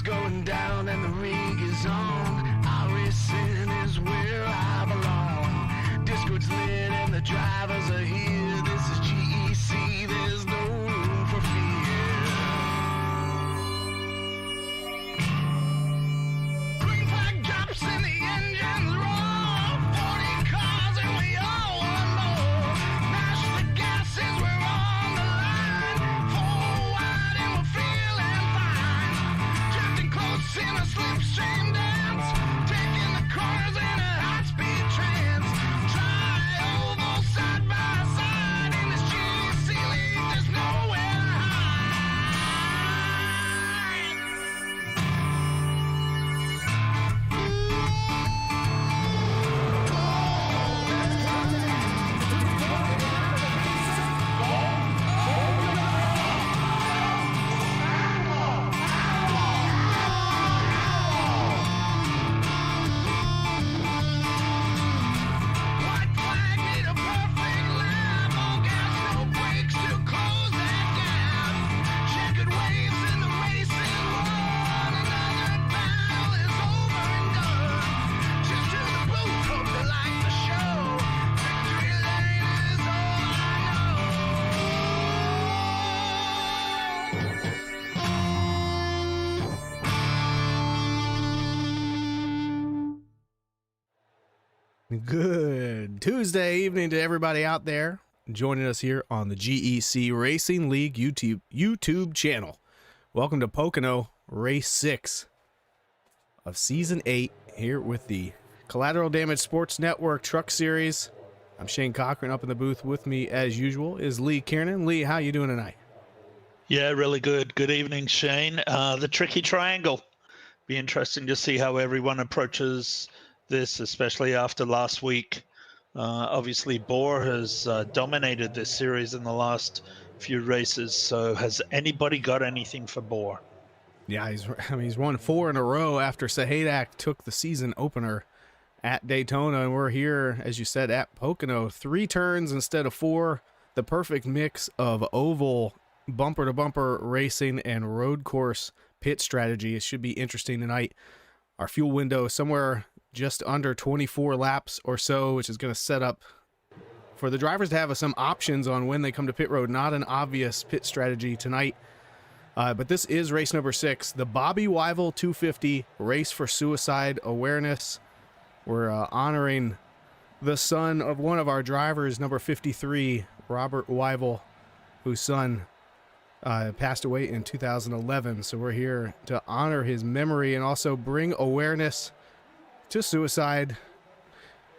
going down and the rig is on. iRacing is where I belong. Discord's lit and the drivers are here. This is GEC, there's no room for fear. Green flag drops and the engines roar. 40 cars and we all want more. Mash the gases, we're on the line. Four wide and we're feeling fine. Drifting close in a slipstream dance. Taking the corners in a high-speed trance. Tri-oval side by side. In this GEC league, there's nowhere to White flag need a perfect lap. All gas, no brakes to close that gap. Checkered waves in the racing world. Another battle is over and done. Cheers to the booth, hope they like the show. Victory lane is all I Good Tuesday evening to everybody out there joining us here on the GEC Racing League YouTube channel. Welcome to Pocono Race 6 of Season 8 here with the Collateral Damage Sports Network Truck Series. I'm Shane Cochran. Up in the booth with me as usual is Lee Kiernan. Lee, how you doing tonight? Yeah, really good. Good evening, Shane. The tricky triangle. Be interesting to see how everyone approaches this, especially after last week. Obviously, Bohr has dominated this series in the last few races. So has anybody got anything for Bohr? Yeah, he's won 4 in a row after Sahadak took the season opener at Daytona, and we're here, as you said, at Pocono. 3 turns instead of 4. The perfect mix of oval bumper-to-bumper racing and road course pit strategy. It should be interesting tonight. Our fuel window somewhere just under 24 laps or so, which is going to set up for the drivers to have some options on when they come to pit road. Not an obvious pit strategy tonight. But this is race number 6, the Bobby Wivell 250 Race for Suicide Awareness. We're honoring the son of one of our drivers, number 53, Robert Wivell, whose son passed away in 2011. So we're here to honor his memory and also bring awareness to suicide.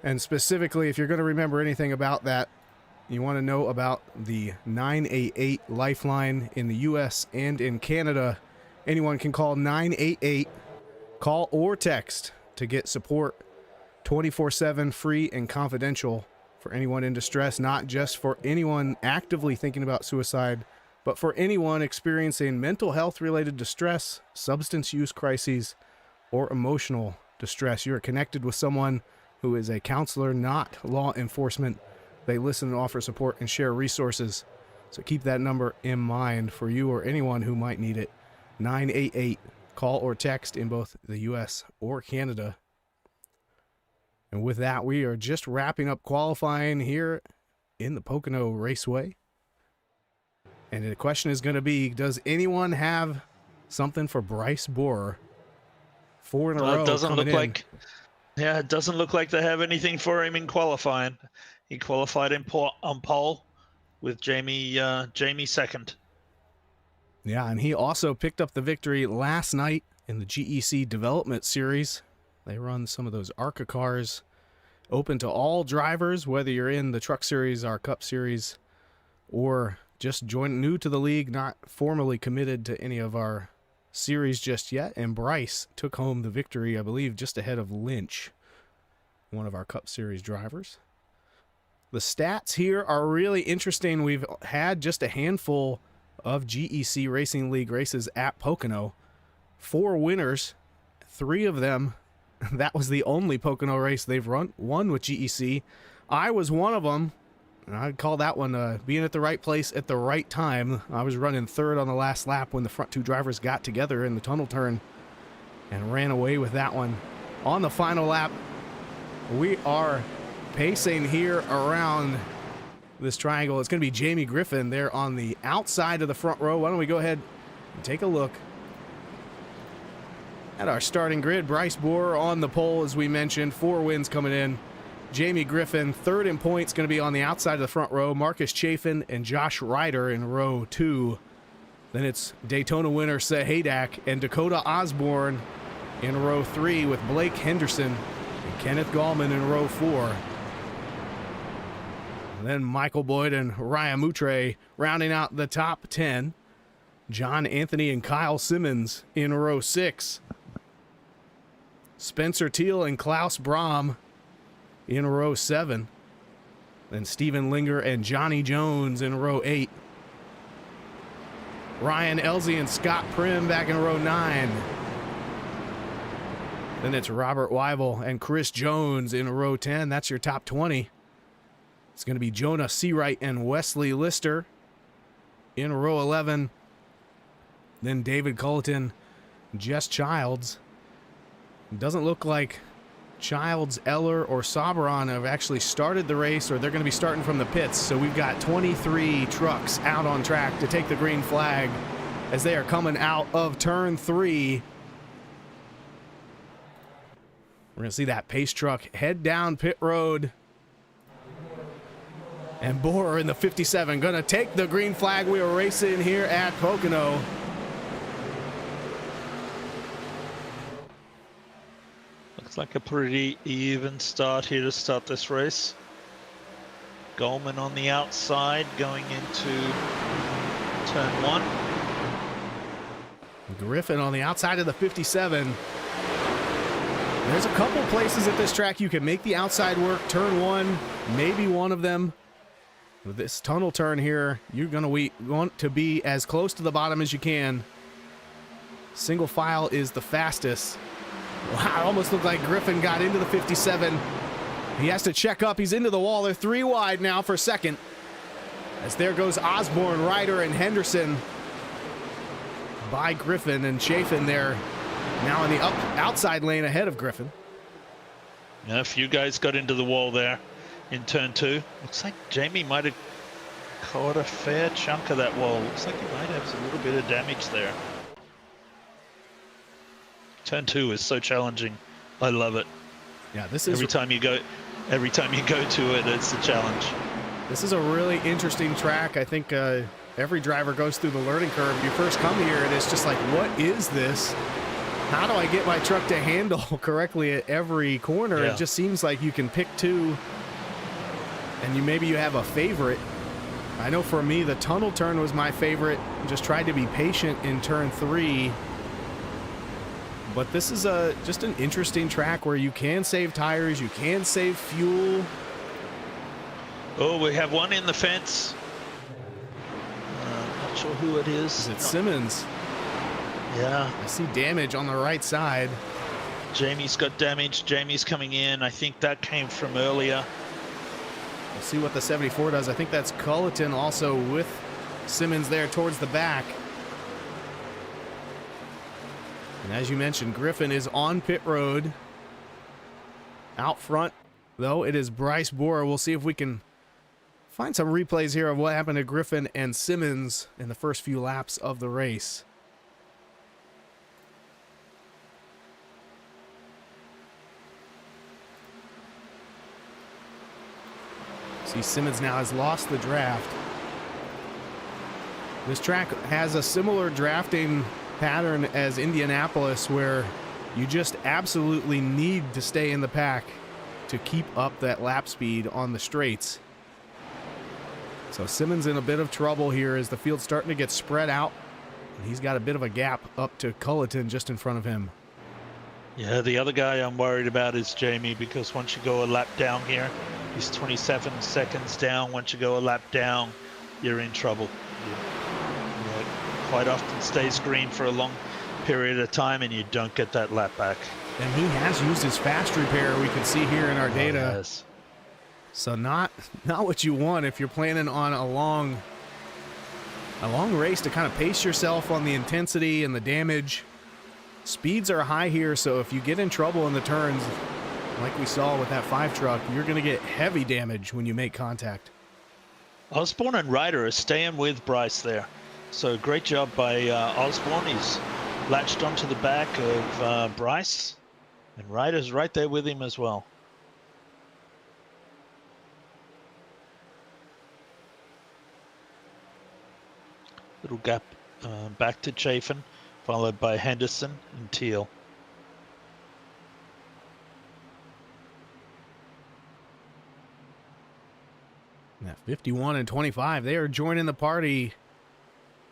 And specifically, if you're going to remember anything about that, you want to know about the 988 Lifeline in the U.S. and in Canada. Anyone can call 988, call or text to get support 24/7, free and confidential for anyone in distress, not just for anyone actively thinking about suicide, but for anyone experiencing mental health related distress, substance use crises, or emotional distress. You are connected with someone who is a counselor, not law enforcement. They listen and offer support and share resources. So keep that number in mind for you or anyone who might need it. 988. Call or text in both the U.S. or Canada. And with that, we are just wrapping up qualifying here in the Pocono Raceway. And the question is going to be, does anyone have something for Bryce Bohr? 4 in a row. It doesn't look like. Yeah, it doesn't look like they have anything for him in qualifying. He qualified on pole with Jamie second. Yeah, and he also picked up the victory last night in the GEC Development Series. They run some of those ARCA cars open to all drivers, whether you're in the Truck Series, our Cup Series, or just new to the league, not formally committed to any of our series just yet. And Bryce took home the victory, I believe, just ahead of Lynch, one of our Cup Series drivers. The stats here are really interesting. We've had just a handful of GEC Racing League races at Pocono. 4 winners, 3 of them, that was the only Pocono race they've won with GEC. I was one of them, and I'd call that one being at the right place at the right time. I was running 3rd on the last lap when the front 2 drivers got together in the tunnel turn and ran away with that one. On the final lap, we are pacing here around this triangle. It's going to be Jamie Griffin there on the outside of the front row. Why don't we go ahead and take a look at our starting grid. Bryce Bohr on the pole, as we mentioned, 4 wins coming in. Jamie Griffin, third in points, going to be on the outside of the front row. Marcus Chafin and Josh Ryder in row 2. Then it's Daytona winner Sahadak and Dakota Osborne in row 3 with Blake Henderson and Kenneth Gallman in row 4. And then Michael Boyd and Ryan Moutre rounding out the top 10. John Anthony and Kyle Simmons in row 6. Spencer Teal and Klaus Brahm in row 7. Then Stephen Linger and Johnny Jones in row 8. Ryan Elsie and Scott Prim back in row 9. Then it's Robert Wivell and Chris Jones in row 10. That's your top 20. It's going to be Jonah Seawright and Wesley Lister in row 11. Then David Culleton, Jess Childs. It doesn't look like Childs, Eller, or Sabron have actually started the race, or they're going to be starting from the pits. So we've got 23 trucks out on track to take the green flag as they are coming out of turn 3. We're going to see that pace truck head down pit road. And Bohr in the 57 going to take the green flag. We are racing here at Pocono. Looks like a pretty even start here to start this race. Goldman on the outside going into turn 1. Griffin on the outside of the 57. There's a couple places at this track you can make the outside work. Turn 1, maybe one of them. With this tunnel turn here, you're going to want to be as close to the bottom as you can. Single file is the fastest. Wow, it almost looked like Griffin got into the 57. He has to check up. He's into the wall. They're 3 wide now for second. As there goes Osborne, Ryder, and Henderson by Griffin, and Chafin there now in the outside lane ahead of Griffin. Yeah, a few guys got into the wall there in turn 2. Looks like Jamie might have caught a fair chunk of that wall. Looks like he might have a little bit of damage there. Turn 2 is so challenging. I love it. Yeah, this is every time you go to it, it's a challenge. This is a really interesting track. I think every driver goes through the learning curve. You first come here and it's just like, what is this? How do I get my truck to handle correctly at every corner? Yeah. It just seems like you can pick 2 and maybe you have a favorite. I know for me, the tunnel turn was my favorite. Just tried to be patient in turn 3. But this is just an interesting track where you can save tires, you can save fuel. Oh, we have one in the fence. Not sure who it is. Is it Simmons? Yeah. I see damage on the right side. Jamie's got damage. Jamie's coming in. I think that came from earlier. We'll see what the 74 does. I think that's Culleton also with Simmons there towards the back. And as you mentioned, Griffin is on pit road. Out front, though, it is Bryce Bohr. We'll see if we can find some replays here of what happened to Griffin and Simmons in the first few laps of the race. See, Simmons now has lost the draft. This track has a similar drafting pattern as Indianapolis, where you just absolutely need to stay in the pack to keep up that lap speed on the straights. So Simmons in a bit of trouble here as the field's starting to get spread out, and he's got a bit of a gap up to Culleton just in front of him. Yeah, the other guy I'm worried about is Jamie, because once you go a lap down here, he's 27 seconds down. Once you go a lap down, you're in trouble. Quite often stays green for a long period of time and you don't get that lap back. And he has used his fast repair, we can see here in our data. Yes. So not what you want if you're planning on a long race to kind of pace yourself on the intensity and the damage. Speeds are high here, so if you get in trouble in the turns, like we saw with that 5 truck, you're going to get heavy damage when you make contact. Osborne and Ryder are staying with Bryce there. So great job by Osborne. He's latched onto the back of Bryce, and Ryder's right there with him as well. Little gap back to Chafin, followed by Henderson and Teal. At 51 and 25, they are joining the party.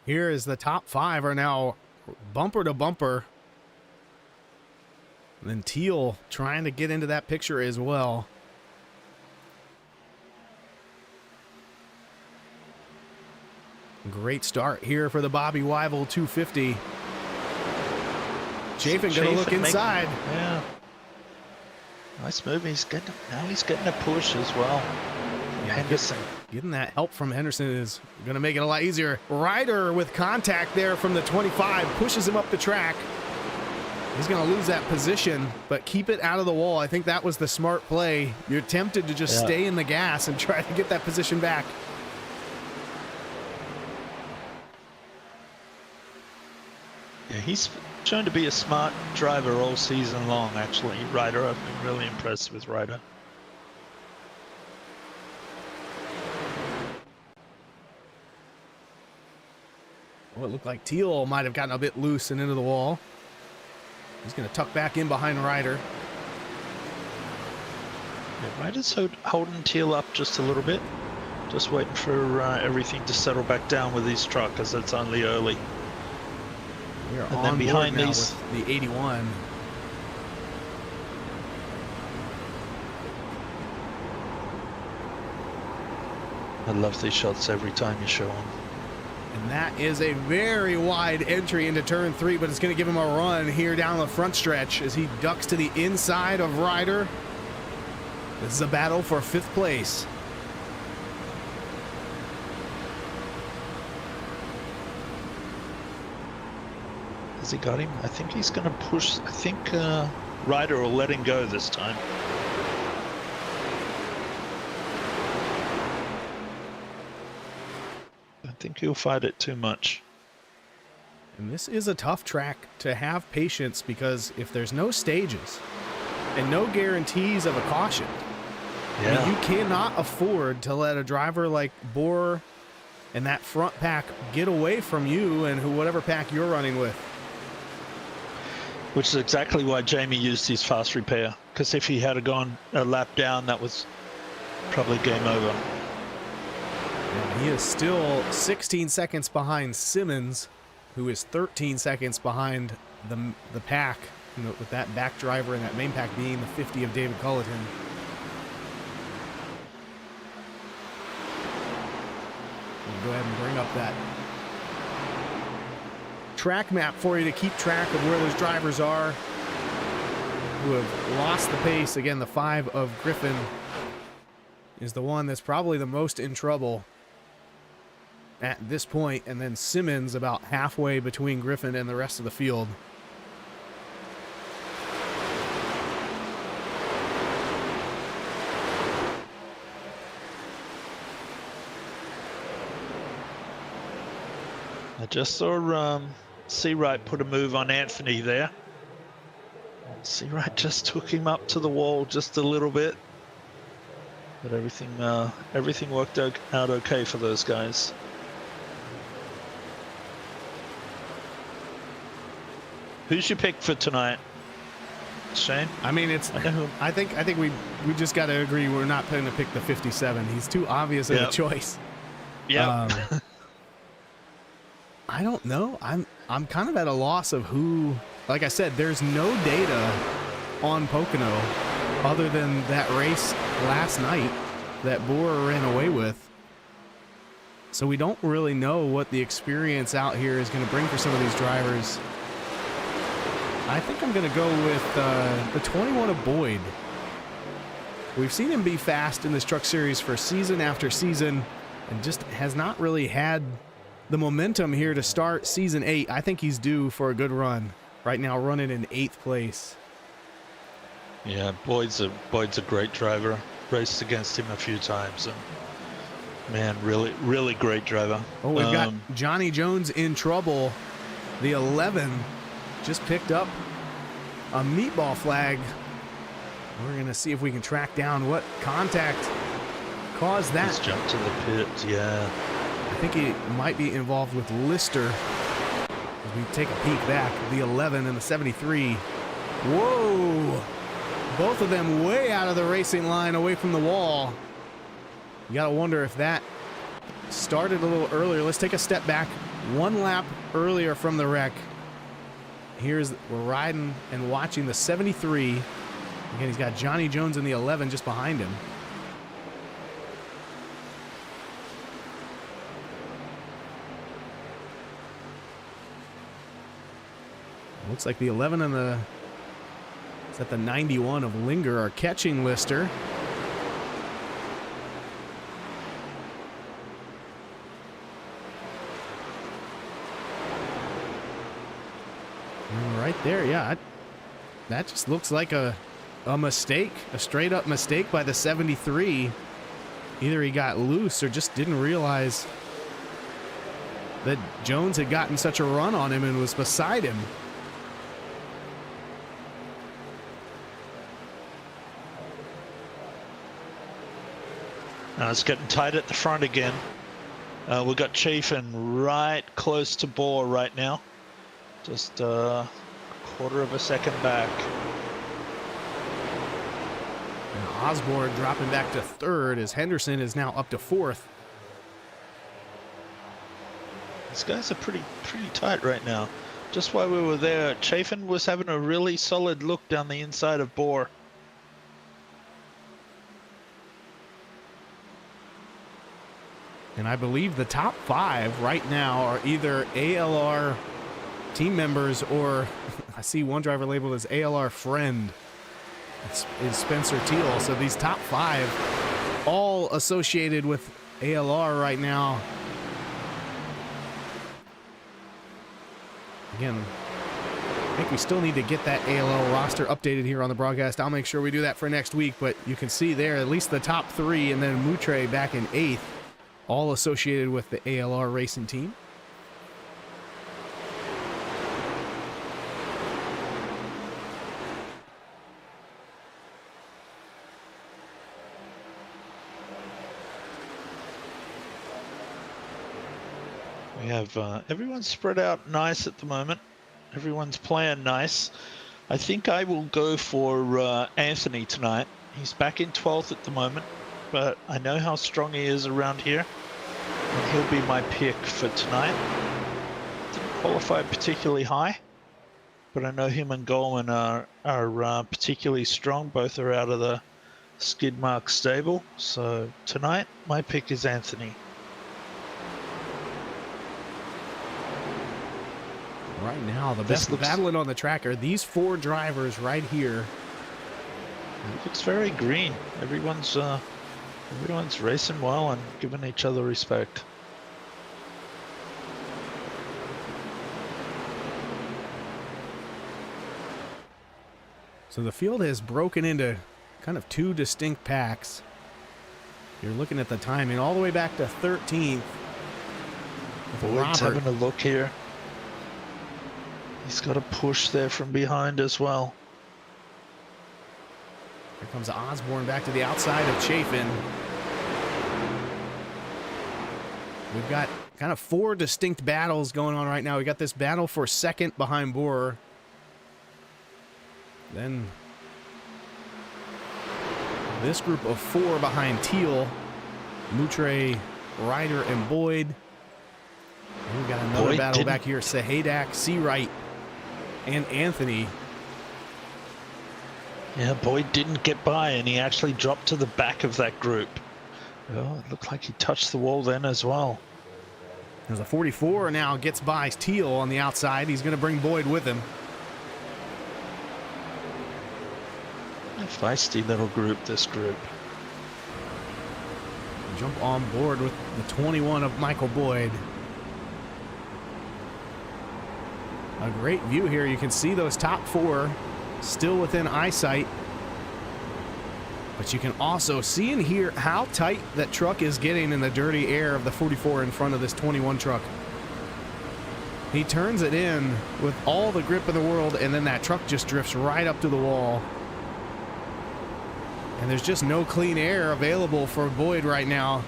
Here is the top 5 are now bumper to bumper. And then Teal trying to get into that picture as well. Great start here for the Bobby Wivell 250. Chafin gonna look inside. Yeah. Nice move. He's getting a push as well. Henderson. Getting that help from Henderson is going to make it a lot easier. Ryder with contact there from the 25 pushes him up the track. He's going to lose that position, but keep it out of the wall. I think that was the smart play. You're tempted to just stay in the gas and try to get that position back. Yeah, he's shown to be a smart driver all season long, actually. Ryder, I've been really impressed with Ryder. Well, it looked like Teal might have gotten a bit loose and into the wall. He's going to tuck back in behind Ryder. Yeah, Ryder's holding Teal up just a little bit. Just waiting for everything to settle back down with his truck, as it's only early. We are And on then behind board now these, with the 81. I love these shots every time you show them. And that is a very wide entry into turn 3, but it's going to give him a run here down the front stretch as he ducks to the inside of Ryder. This is a battle for 5th place. Has he got him? I think he's going to push. I think Ryder will let him go this time. I think he'll fight it too much. And this is a tough track to have patience, because if there's no stages and no guarantees of a caution, I mean, you cannot afford to let a driver like Bohr and that front pack get away from you and whatever pack you're running with. Which is exactly why Jamie used his fast repair, because if he had gone a lap down, that was probably game over. And he is still 16 seconds behind Simmons, who is 13 seconds behind the pack, with that back driver and that main pack being the 50 of David Culleton. We'll go ahead and bring up that track map for you to keep track of where those drivers are who have lost the pace. Again, the 5 of Griffin is the one that's probably the most in trouble at this point, and then Simmons about halfway between Griffin and the rest of the field. I just saw Seawright put a move on Anthony there. Seawright just took him up to the wall just a little bit, but everything worked out okay for those guys. Who's your pick for tonight, Shane? I mean, I think we just got to agree we're not going to pick the 57. He's too obvious of a choice. Yeah. I don't know. I'm kind of at a loss of who. Like I said, there's no data on Pocono other than that race last night that Bohr ran away with. So we don't really know what the experience out here is going to bring for some of these drivers. I think I'm going to go with the 21 of Boyd. We've seen him be fast in this truck series for season after season and just has not really had the momentum here to start season 8. I think he's due for a good run right now running in 8th place. Yeah, Boyd's a great driver. Raced against him a few times, and man, really great driver. Oh, we've got Johnny Jones in trouble. The 11 just picked up a meatball flag. We're going to see if we can track down what contact caused that. He's jumped to the pit, yeah. I think he might be involved with Lister. As we take a peek back, the 11 and the 73. Whoa! Both of them way out of the racing line, away from the wall. You gotta wonder if that started a little earlier. Let's take a step back. 1 lap earlier from the wreck. We're riding and watching the 73. Again, he's got Johnny Jones in the 11 just behind him. Looks like the 11 and the 91 of Linger are catching Lister. And right there, yeah, that just looks like a mistake, a straight up mistake by the 73. Either he got loose or just didn't realize that Jones had gotten such a run on him and was beside him. Now it's getting tight at the front again. We've got Chafin right close to Bohr right now. Just a quarter of a second back. And Osborne dropping back to 3rd as Henderson is now up to 4th. These guys are pretty tight right now. Just while we were there, Chafin was having a really solid look down the inside of Bohr. And I believe the top 5 right now are either ALR team members or I see one driver labeled as ALR friend. It's Spencer Teal. So these top 5 all associated with ALR right now. Again, I think we still need to get that ALL roster updated here on the broadcast. I'll make sure we do that for next week, but you can see there at least the top 3 and then Moutre back in 8th. All associated with the ALR racing team. We have everyone's spread out nice at the moment. Everyone's playing nice. I think I will go for Anthony tonight. He's back in 12th at the moment, but I know how strong he is around here, and he'll be my pick for tonight. Didn't qualify particularly high, but I know him and Goldman are particularly strong. Both are out of the skid mark stable, so tonight my pick is Anthony. Right now, the best battling on the track are these 4 drivers right here. It looks very green. Everyone's racing well and giving each other respect. So the field has broken into kind of 2 distinct packs. You're looking at the timing all the way back to 13th. Boyd's having a look here. He's got a push there from behind as well. Here comes Osborne back to the outside of Chafin. We've got kind of 4 distinct battles going on right now. We got this battle for 2nd behind Bohr. Then this group of 4 behind Teal, Moutre, Ryder, and Boyd. And we got another battle back here. Sahadak, Seawright, and Anthony. Yeah, Boyd didn't get by, and he actually dropped to the back of that group. Oh, it looked like he touched the wall then as well. There's a 44 now gets by Teal on the outside. He's going to bring Boyd with him. A feisty little group, this group. Jump on board with the 21 of Michael Boyd. A great view here. You can see those top four still within eyesight. But you can also see and hear how tight that truck is getting in the dirty air of the 44 in front of this 21 truck. He turns it in with all the grip in the world, and then that truck just drifts right up to the wall. And there's just no clean air available for Boyd right now.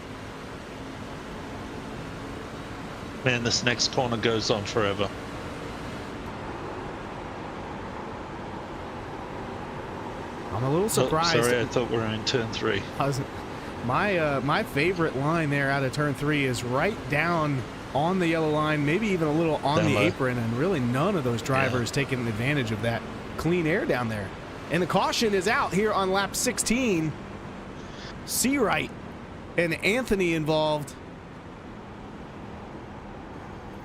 Man, this next corner goes on forever. I'm a little surprised. Oh, sorry, I thought we were in turn 3. My favorite line there out of turn 3 is right down on the yellow line, maybe even a little on the apron, and really none of those drivers taking advantage of that clean air down there. And the caution is out here on lap 16. Seawright and Anthony involved.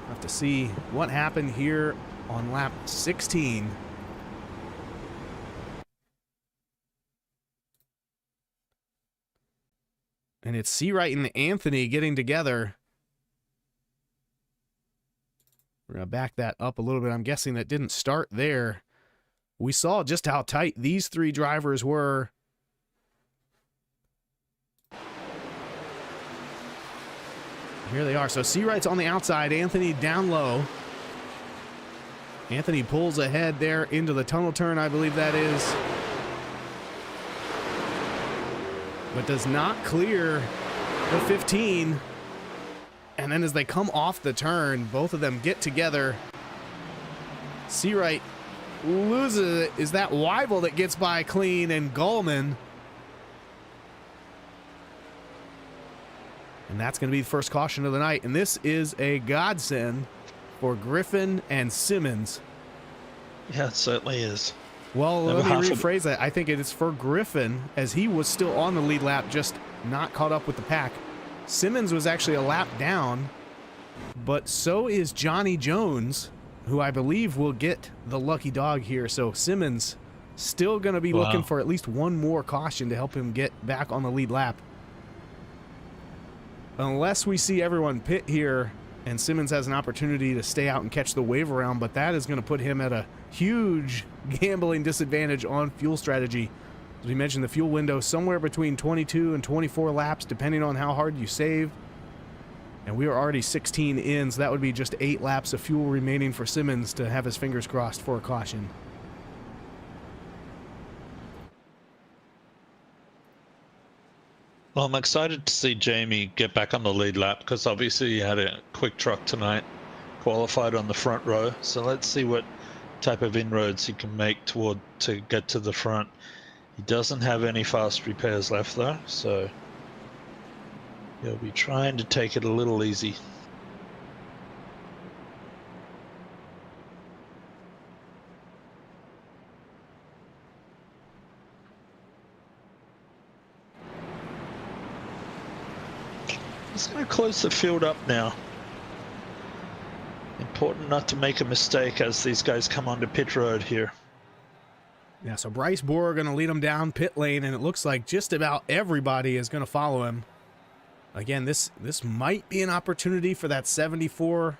Have to see what happened here on lap 16. And it's Seawright and Anthony getting together. We're going to back that up a little bit. I'm guessing that didn't start there. We saw just how tight these three drivers were. Here they are. So Seawright's on the outside, Anthony down low. Anthony pulls ahead there into the tunnel turn, I believe that is. But does not clear the 15. And then as they come off the turn, both of them get together. Seawright loses it. Is that Wivell that gets by clean and Gallman? And that's going to be the first caution of the night. And this is a godsend for Griffin and Simmons. Yeah, it certainly is. Well, let me rephrase that. I think it is for Griffin, as he was still on the lead lap, just not caught up with the pack. Simmons was actually a lap down, but so is Johnny Jones, who I believe will get the lucky dog here. So Simmons still going to be looking for at least one more caution to help him get back on the lead lap. Unless we see everyone pit here and Simmons has an opportunity to stay out and catch the wave around, but that is going to put him at a huge gambling disadvantage on fuel strategy. As we mentioned, the fuel window somewhere between 22 and 24 laps, depending on how hard you save. And we are already 16 in, so that would be just 8 laps of fuel remaining for Simmons to have his fingers crossed for a caution. Well, I'm excited to see Jamie get back on the lead lap because obviously he had a quick truck tonight, qualified on the front row. So let's see what type of inroads he can make to get to the front. He doesn't have any fast repairs left though, so he'll be trying to take it a little easy. He's going to close the field up now. Important not to make a mistake as these guys come onto pit road here. Yeah, so Bryce Bohr going to lead him down pit lane, and it looks like just about everybody is going to follow him. Again, this might be an opportunity for that 74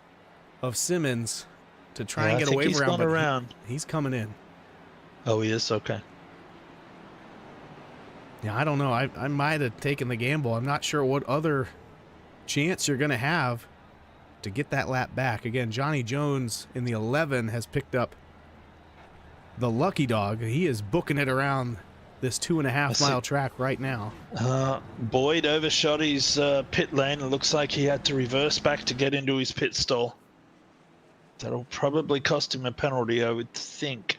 of Simmons to try and get a wave around. He's coming in. Oh, he is? Okay. Yeah, I don't know. I might have taken the gamble. I'm not sure what other chance you're going to have to get that lap back. Again, Johnny Jones in the 11 has picked up the lucky dog. He is booking it around this 2.5 mile track right now. Boyd overshot his pit lane. It looks like he had to reverse back to get into his pit stall. That'll probably cost him a penalty, I would think.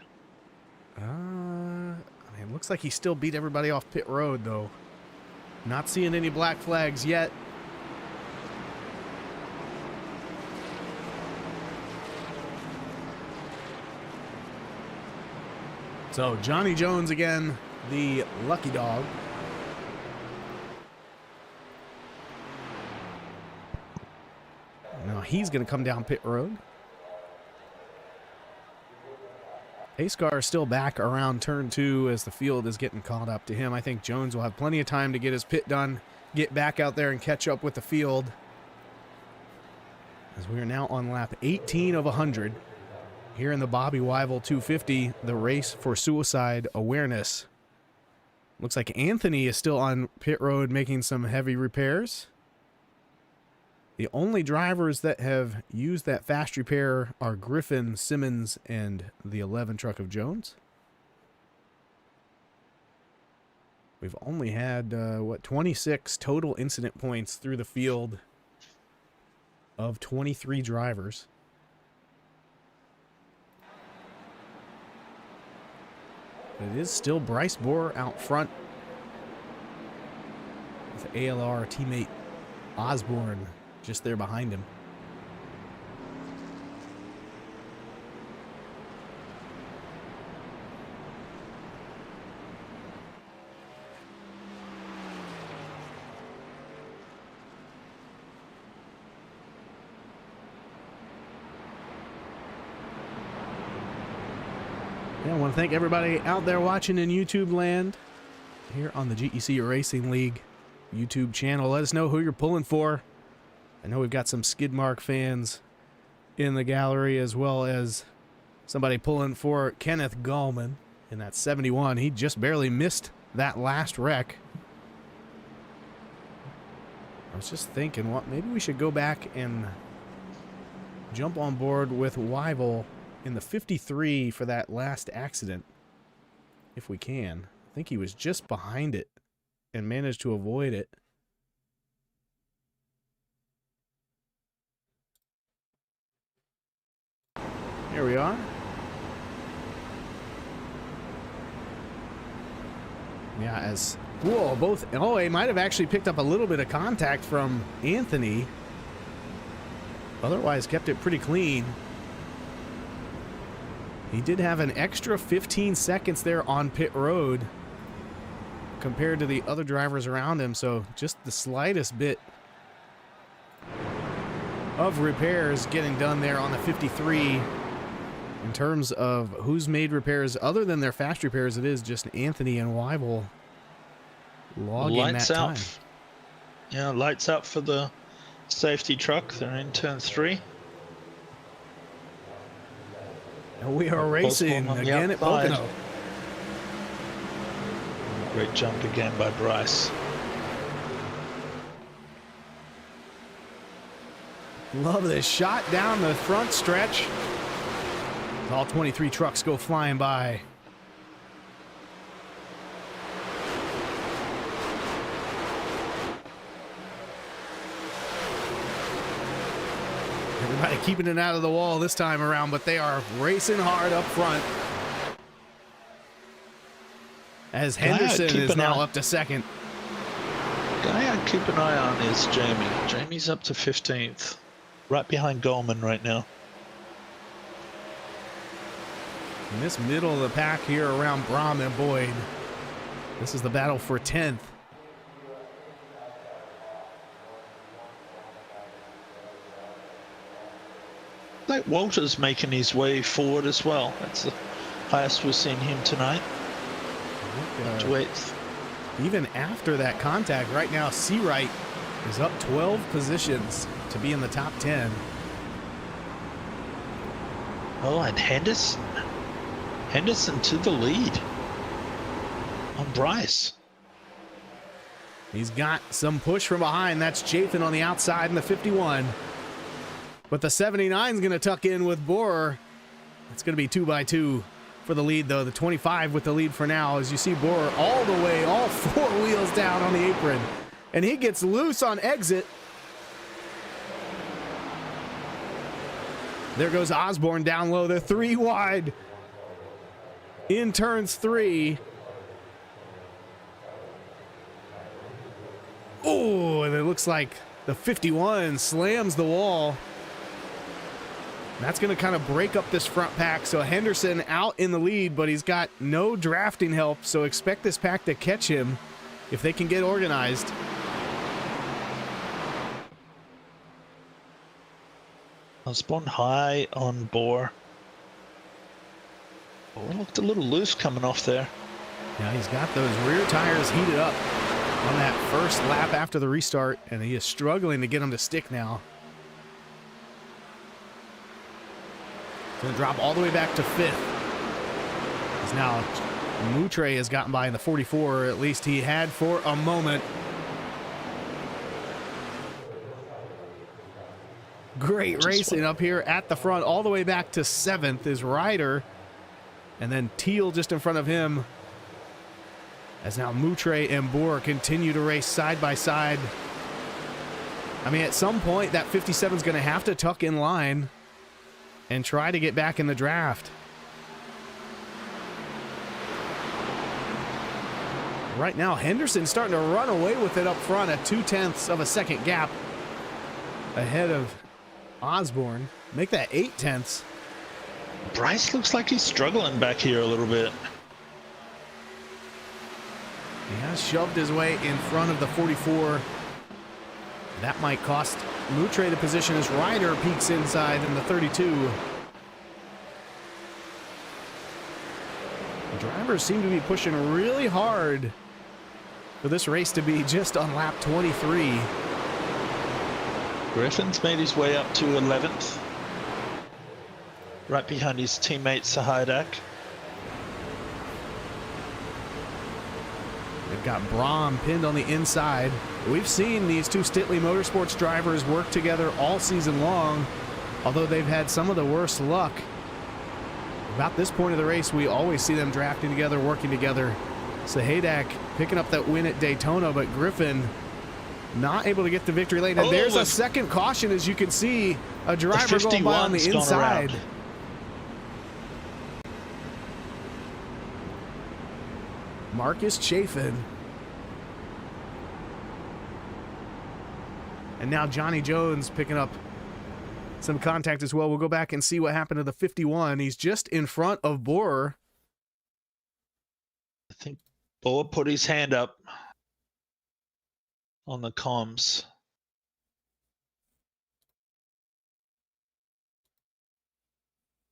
It looks like he still beat everybody off pit road, though. Not seeing any black flags yet. So Johnny Jones again, the lucky dog. Now he's going to come down pit road. Pace car is still back around turn 2 as the field is getting caught up to him. I think Jones will have plenty of time to get his pit done, get back out there and catch up with the field. As we are now on lap 18 of 100. here in the Bobby Wivell 250, the race for suicide awareness. Looks like Anthony is still on pit road making some heavy repairs. The only drivers that have used that fast repair are Griffin, Simmons, and the 11 truck of Jones. We've only had, 26 total incident points through the field of 23 drivers. It is still Bryce Bohr out front with ALR teammate Osborne just there behind him. Yeah, I want to thank everybody out there watching in YouTube land here on the GEC Racing League YouTube channel. Let us know who you're pulling for. I know we've got some Skidmark fans in the gallery, as well as somebody pulling for Kenneth Gallman in that 71. He just barely missed that last wreck. I was just thinking, what, maybe we should go back and jump on board with Wivell in the 53 for that last accident, if we can. I think he was just behind it and managed to avoid it. Here we are. Yeah, as whoa, both. Oh, he might have actually picked up a little bit of contact from Anthony. Otherwise, kept it pretty clean. He did have an extra 15 seconds there on pit road compared to the other drivers around him, so just the slightest bit of repairs getting done there on the 53. In terms of who's made repairs other than their fast repairs, it is just Anthony and Wivell logging Lights that out. time. Yeah, lights out for the safety truck. They're in turn 3. And we are racing on the again at outside. Pocono. Great jump again by Bryce. Love this shot down the front stretch. All 23 trucks go flying by. Everybody keeping it out of the wall this time around, but they are racing hard up front. As Henderson is now up to second. Guy I keep an eye on is Jamie. Jamie's up to 15th. Right behind Goldman right now. In this middle of the pack here around Brom and Boyd. This is the battle for 10th. Like Walter's making his way forward as well. That's the highest we've seen him tonight. Up to 8th. Even after that contact, right now Seawright is up 12 positions to be in the top 10. Oh, and Henderson. Henderson to the lead on Bryce. He's got some push from behind. That's Chafin on the outside in the 51. But the 79 is going to tuck in with Bohr. It's going to be 2x2 for the lead, though. The 25 with the lead for now, as you see Bohr all the way, all 4 wheels down on the apron. And he gets loose on exit. There goes Osborne down low. They're 3 wide in turns 3. Oh, and it looks like the 51 slams the wall. That's going to kind of break up this front pack. So Henderson out in the lead, but he's got no drafting help. So expect this pack to catch him if they can get organized. Osborne high on Bohr. Bohr looked a little loose coming off there. Yeah, he's got those rear tires heated up on that first lap after the restart, and he is struggling to get them to stick now. Gonna drop all the way back to 5th. As now Moutre has gotten by in the 44, or at least he had for a moment. Great racing up here at the front. All the way back to 7th is Ryder. And then Teal just in front of him. As now Moutre and Boer continue to race side by side. I mean, at some point, that 57 is going to have to tuck in line and try to get back in the draft. Right now, Henderson's starting to run away with it up front at 0.2 of a second gap ahead of Osborne. Make that 0.8. Bryce looks like he's struggling back here a little bit. He has shoved his way in front of the 44. That might cost Moutre the position as Ryder peeks inside in the 32. The drivers seem to be pushing really hard for this race to be just on lap 23. Griffin's made his way up to 11th. Right behind his teammate Sahadak. They've got Brahm pinned on the inside. We've seen these two Stitley Motorsports drivers work together all season long, although they've had some of the worst luck. About this point of the race, we always see them drafting together, working together. Sahadak picking up that win at Daytona, but Griffin not able to get the victory lane. And there's a second caution, as you can see, a driver going by on the inside. Marcus Chafin. And now Johnny Jones picking up some contact as well. We'll go back and see what happened to the 51. He's just in front of Boer. I think Boer put his hand up on the comms.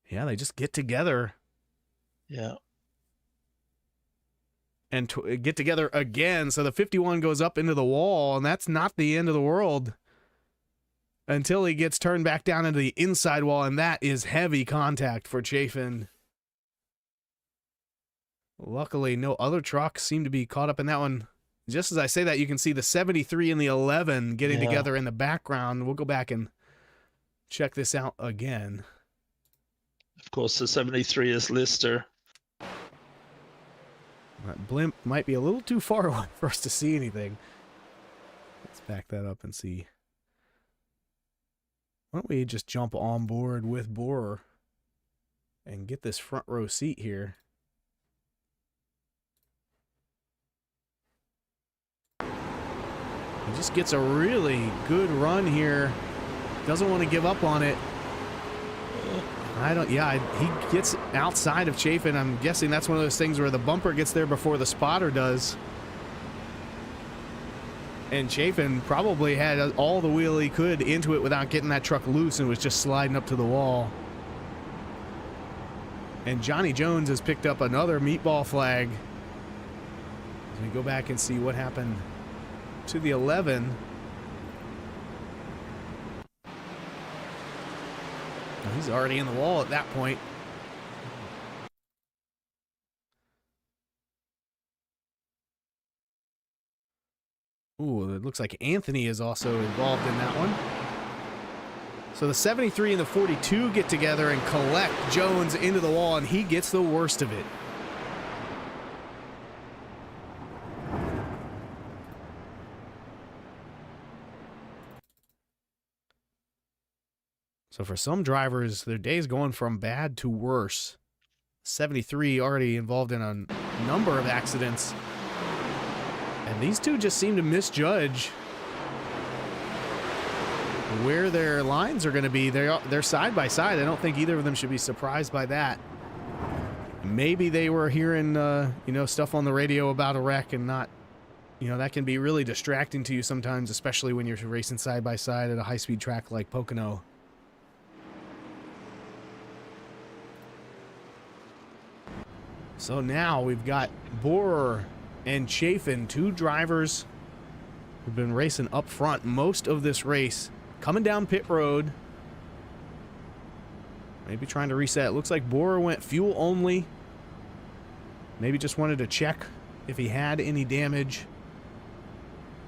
Yeah, they just get together. Yeah. And get together again. So the 51 goes up into the wall, and that's not the end of the world until he gets turned back down into the inside wall, and that is heavy contact for Chafin. Luckily, no other trucks seem to be caught up in that one. Just as I say that, you can see the 73 and the 11 getting together in the background. We'll go back and check this out again. Of course, the 73 is Lister. That blimp might be a little too far away for us to see anything. Let's back that up and see. Why don't we just jump on board with Boer and get this front row seat here. He just gets a really good run here. Doesn't want to give up on it. He gets outside of Chafin. I'm guessing that's one of those things where the bumper gets there before the spotter does. And Chafin probably had all the wheel he could into it without getting that truck loose and was just sliding up to the wall. And Johnny Jones has picked up another meatball flag. As we go back and see what happened to the 11. He's already in the wall at that point. Ooh, it looks like Anthony is also involved in that one. So the 73 and the 42 get together and collect Jones into the wall, and he gets the worst of it. So for some drivers, their day's going from bad to worse. 73 already involved in a number of accidents. And these two just seem to misjudge where their lines are going to be. They're side by side. I don't think either of them should be surprised by that. Maybe they were hearing, stuff on the radio about a wreck and not, that can be really distracting to you sometimes, especially when you're racing side by side at a high-speed track like Pocono. So now we've got Boer and Chafin, two drivers who've been racing up front most of this race, coming down pit road. Maybe trying to reset. It looks like Borer went fuel only. Maybe just wanted to check if he had any damage.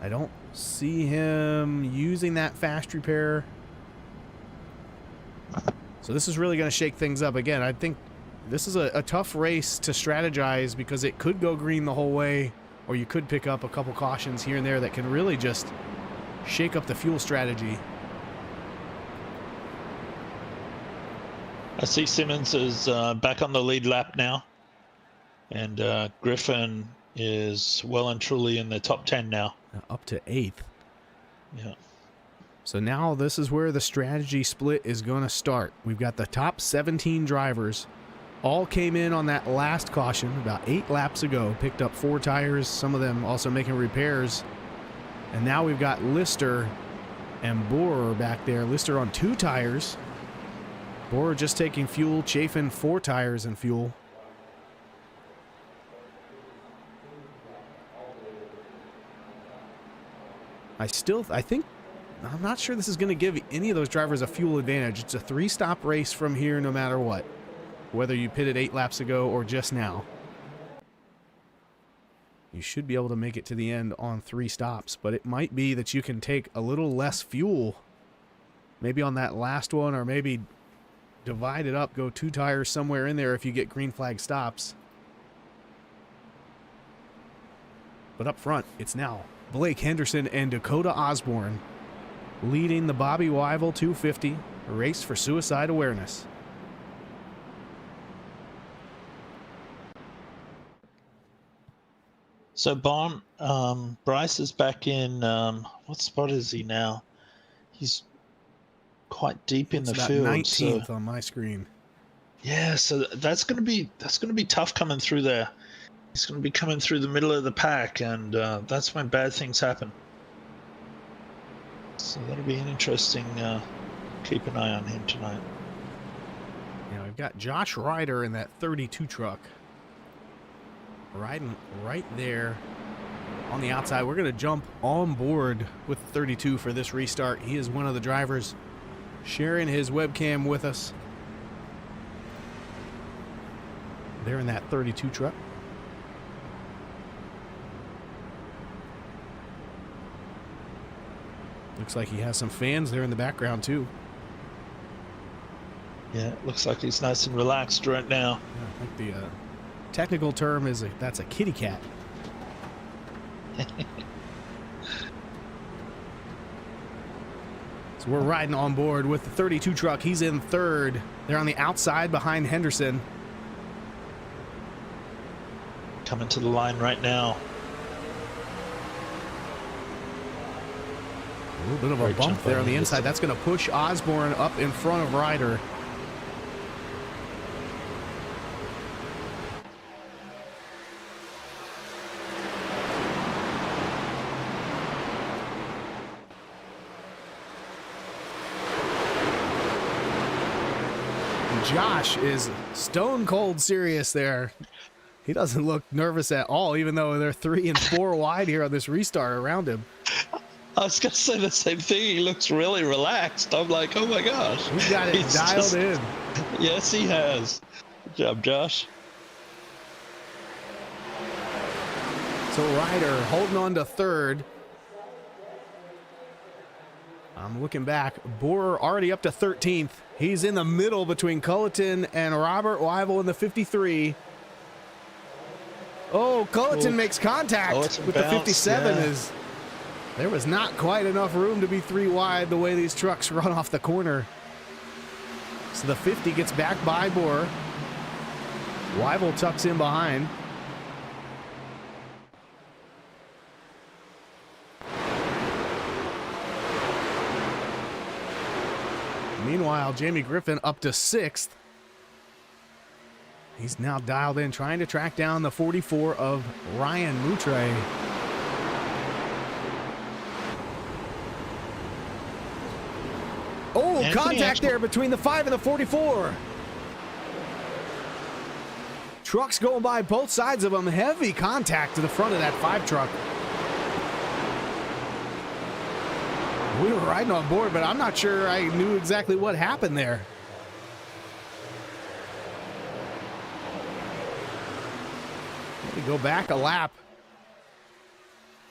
I don't see him using that fast repair. So this is really going to shake things up. Again, I think this is a tough race to strategize because it could go green the whole way, or you could pick up a couple cautions here and there that can really just shake up the fuel strategy. I see Simmons is back on the lead lap now, and Griffin is well and truly in the top 10 now. Up to 8th. Yeah. So now this is where the strategy split is going to start. We've got the top 17 drivers. All came in on that last caution about 8 laps ago, picked up 4 tires, some of them also making repairs. And now we've got Lister and Borer back there. Lister on 2 tires. Borer just taking fuel, Chafin 4 tires and fuel. I'm not sure this is going to give any of those drivers a fuel advantage. It's a 3-stop race from here no matter what, whether you pitted 8 laps ago or just now. You should be able to make it to the end on 3 stops, but it might be that you can take a little less fuel, maybe on that last one, or maybe divide it up, go 2 tires somewhere in there if you get green flag stops. But up front, it's now Blake Henderson and Dakota Osborne leading the Bobby Wivell 250, a race for suicide awareness. So Bryce is back in, what spot is he now? He's quite deep in the field. 19th on my screen. Yeah, so that's going to be tough coming through there. He's going to be coming through the middle of the pack, and that's when bad things happen. So that'll be an interesting. Keep an eye on him tonight. Yeah, we've got Josh Ryder in that 32 truck, riding right there on the outside. We're going to jump on board with the 32 for this restart. He is one of the drivers sharing his webcam with us. They're in that 32 truck. Looks like he has some fans there in the background too. Yeah, it looks like he's nice and relaxed right now. Yeah, I think the technical term is that's a kitty cat. So we're riding on board with the 32 truck. He's in 3rd. They're on the outside behind Henderson. Coming to the line right now. A little bit of a bump there on the inside. That's going to push Osborne up in front of Ryder. And Josh is stone cold serious there. He doesn't look nervous at all, even though they're 3 and 4 wide here on this restart around him. I was going to say the same thing. He looks really relaxed. I'm like, oh my gosh. He's got it dialed in. Yes, he has. Good job, Josh. So Ryder holding on to 3rd. I'm looking back. Borer already up to 13th. He's in the middle between Culleton and Robert Wivell in the 53. Oh, Culleton makes contact with the 57. Yeah. There was not quite enough room to be 3 wide the way these trucks run off the corner. So the 50 gets back by Borer. Wivell tucks in behind. Meanwhile, Jamie Griffin up to 6th. He's now dialed in, trying to track down the 44 of Ryan Moutre. Oh, Anthony contact there between the 5 and the 44. Trucks going by both sides of them. Heavy contact to the front of that 5 truck. We were riding on board, but I'm not sure I knew exactly what happened there. go back a lap.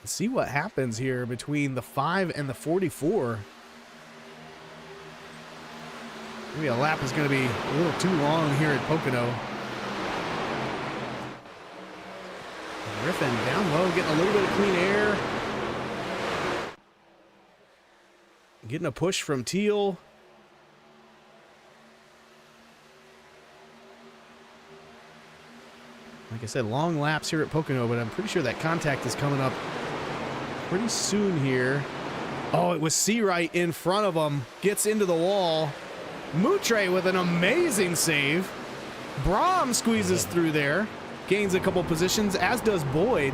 Let's see what happens here between the 5 and the 44. Maybe a lap is going to be a little too long here at Pocono. Griffin down low, getting a little bit of clean air. Getting a push from Teal. Like I said, long laps here at Pocono, but I'm pretty sure that contact is coming up pretty soon here. Oh, it was Seawright in front of him. Gets into the wall. Moutre with an amazing save. Brahm squeezes through there. Gains a couple positions, as does Boyd.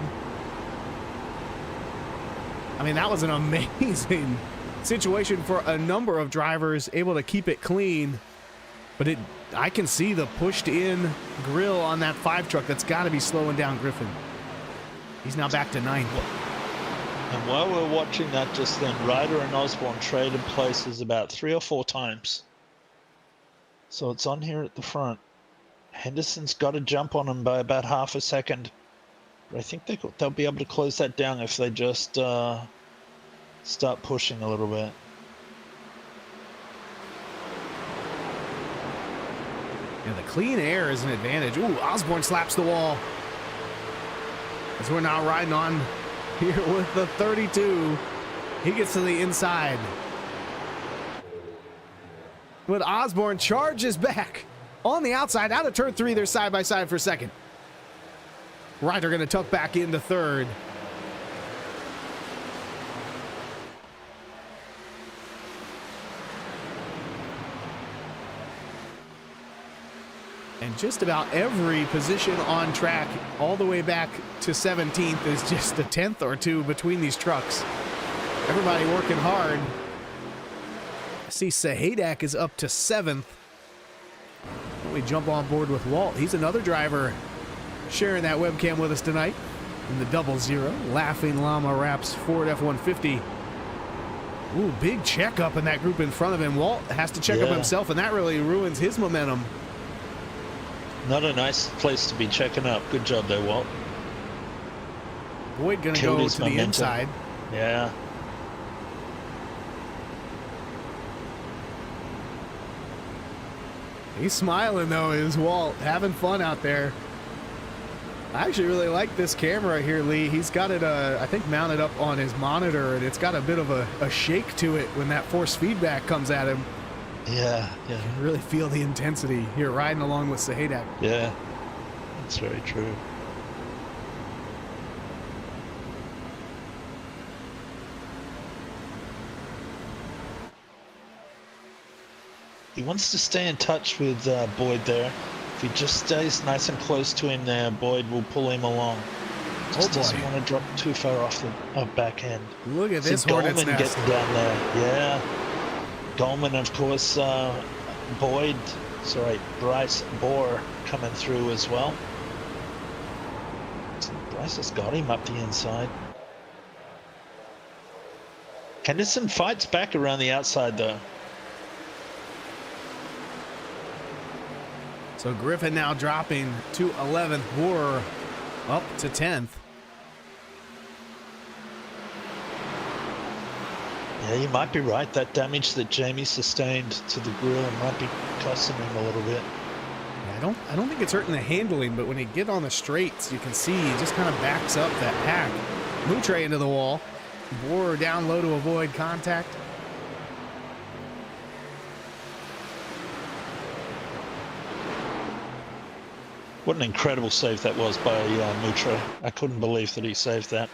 I mean, that was an amazing situation for a number of drivers, able to keep it clean. But I can see the pushed in grill on that 5 truck. That's got to be slowing down Griffin. He's now back to 9th. And while we're watching that just then, Ryder and Osborne traded places about 3 or 4 times. So it's on here at the front. Henderson's got to jump on him by about half a second. But I think they'll be able to close that down if they just start pushing a little bit. Yeah, the clean air is an advantage. Ooh, Osborne slaps the wall. As we're now riding on here with the 32. He gets to the inside. But Osborne charges back on the outside. Out of turn 3, they're side by side for second. Ryder going to tuck back into third. And just about every position on track, all the way back to 17th, is just a 10th or 2 between these trucks. Everybody working hard. I see Sahadak is up to 7th. We jump on board with Walt. He's another driver sharing that webcam with us tonight in the 00. Laughing Llama Wraps Ford F-150. Ooh, big checkup in that group in front of him. Walt has to check up himself, and that really ruins his momentum. Not a nice place to be checking up. Good job there, Walt. Boyd gonna go to the inside. Yeah. He's smiling though, is Walt, having fun out there. I actually really like this camera here, Lee. He's got it, I think, mounted up on his monitor, and it's got a bit of a shake to it when that force feedback comes at him. Yeah. You can really feel the intensity here riding along with Sahadak. Yeah, that's very true. He wants to stay in touch with Boyd there. If he just stays nice and close to him there, Boyd will pull him along. Just doesn't want to drop too far off the back end. Look at this hornet's Goldman nest. getting down there. Yeah. Goldman, of course, Bryce Bohr coming through as well. Bryce has got him up the inside. Henderson fights back around the outside though. So Griffin now dropping to 11th, Bohr up to 10th. Yeah, you might be right. That damage that Jamie sustained to the grill might be costing him a little bit. Yeah, I don't think it's hurting the handling, but when he get on the straights, you can see he just kind of backs up that pack. Moutre into the wall. Bohr down low to avoid contact. What an incredible save that was by Moutre. I couldn't believe that he saved that.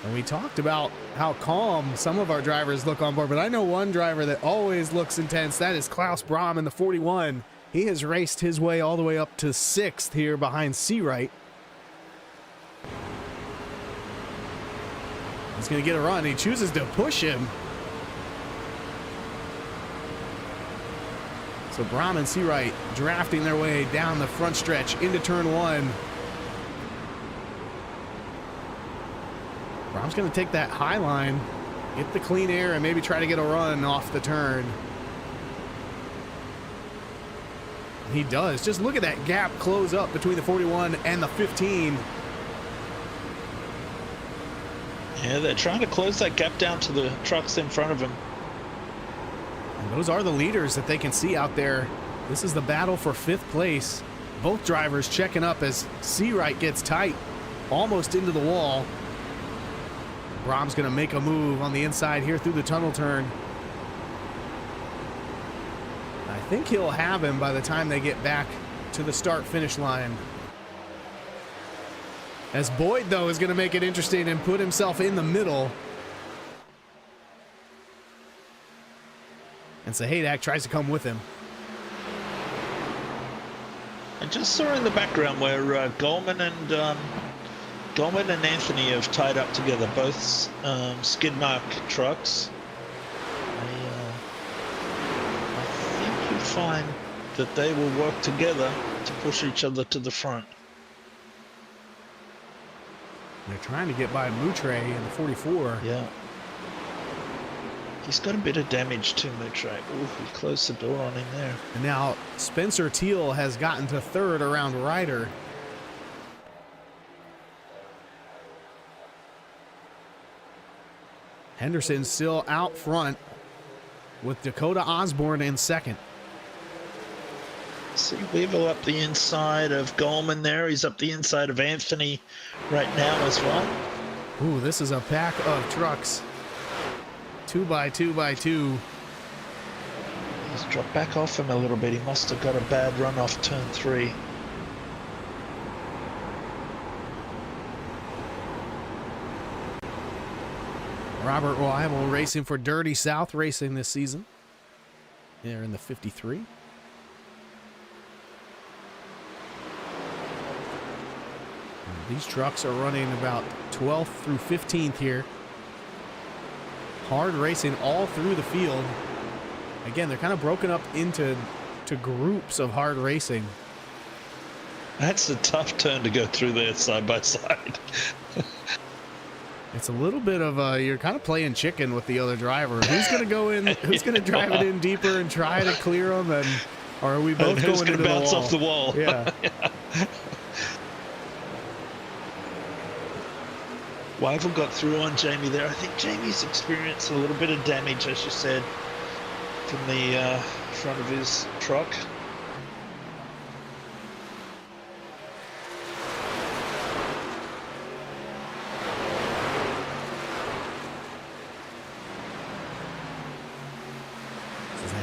And we talked about how calm some of our drivers look on board, but I know one driver that always looks intense. That is Klaus Brahm in the 41. He has raced his way all the way up to 6th here behind Seawright. He's going to get a run. He chooses to push him. So Brahm and Seawright drafting their way down the front stretch into turn 1. Brahm's going to take that high line, get the clean air, and maybe try to get a run off the turn. He does. Just look at that gap close up between the 41 and the 15. Yeah, they're trying to close that gap down to the trucks in front of them. And those are the leaders that they can see out there. This is the battle for 5th place. Both drivers checking up as Seawright gets tight, almost into the wall. Brom's going to make a move on the inside here through the tunnel turn. I think he'll have him by the time they get back to the start-finish line. As Boyd, though, is going to make it interesting and put himself in the middle. And Sahadak tries to come with him. I just saw in the background where Goldman and Anthony have tied up together, both skid mark trucks. I think you find that they will work together to push each other to the front. They're trying to get by Moutre in the 44. Yeah. He's got a bit of damage too, Moutre. Ooh, he closed the door on him there. And now Spencer Teal has gotten to 3rd around Ryder. Henderson still out front with Dakota Osborne in 2nd. See Wivell up the inside of Goldman there. He's up the inside of Anthony right now as well. Ooh, this is a pack of trucks. 2x2x2. He's dropped back off him a little bit. He must have got a bad run off turn 3. Robert Wivell racing for Dirty South Racing this season. They're in the 53. These trucks are running about 12th through 15th here. Hard racing all through the field. Again, they're kind of broken up into groups of hard racing. That's a tough turn to go through there side by side. It's a little bit of you're kind of playing chicken with the other driver. Who's going to go in? Who's going to drive it in deeper and try to clear them? Or are we both going into the wall? Bounce off the wall? Yeah. Wivell got through on Jamie there. I think Jamie's experienced a little bit of damage, as you said, from the front of his truck.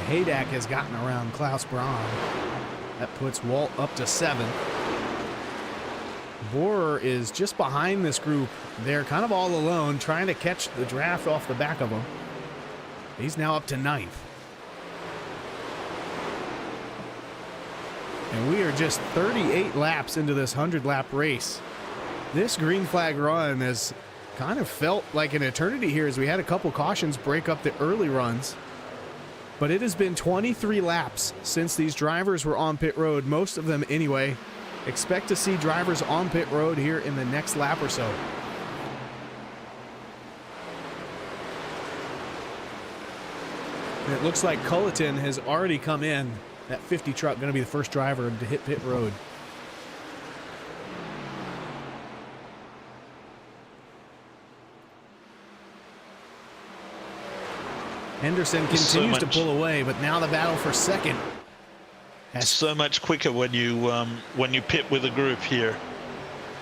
Haydak has gotten around Klaus Braun. That puts Walt up to 7th. Borer is just behind this group. They're kind of all alone, trying to catch the draft off the back of them. He's now up to 9th. And we are just 38 laps into this 100-lap race. This green flag run has kind of felt like an eternity here as we had a couple cautions break up the early runs. But it has been 23 laps since these drivers were on pit road, most of them anyway. Expect to see drivers on pit road here in the next lap or so. And it looks like Culleton has already come in. That 50 truck going to be the first driver to hit pit road. Henderson continues to pull away, but now the battle for 2nd. It's so much quicker when you pit with a group here.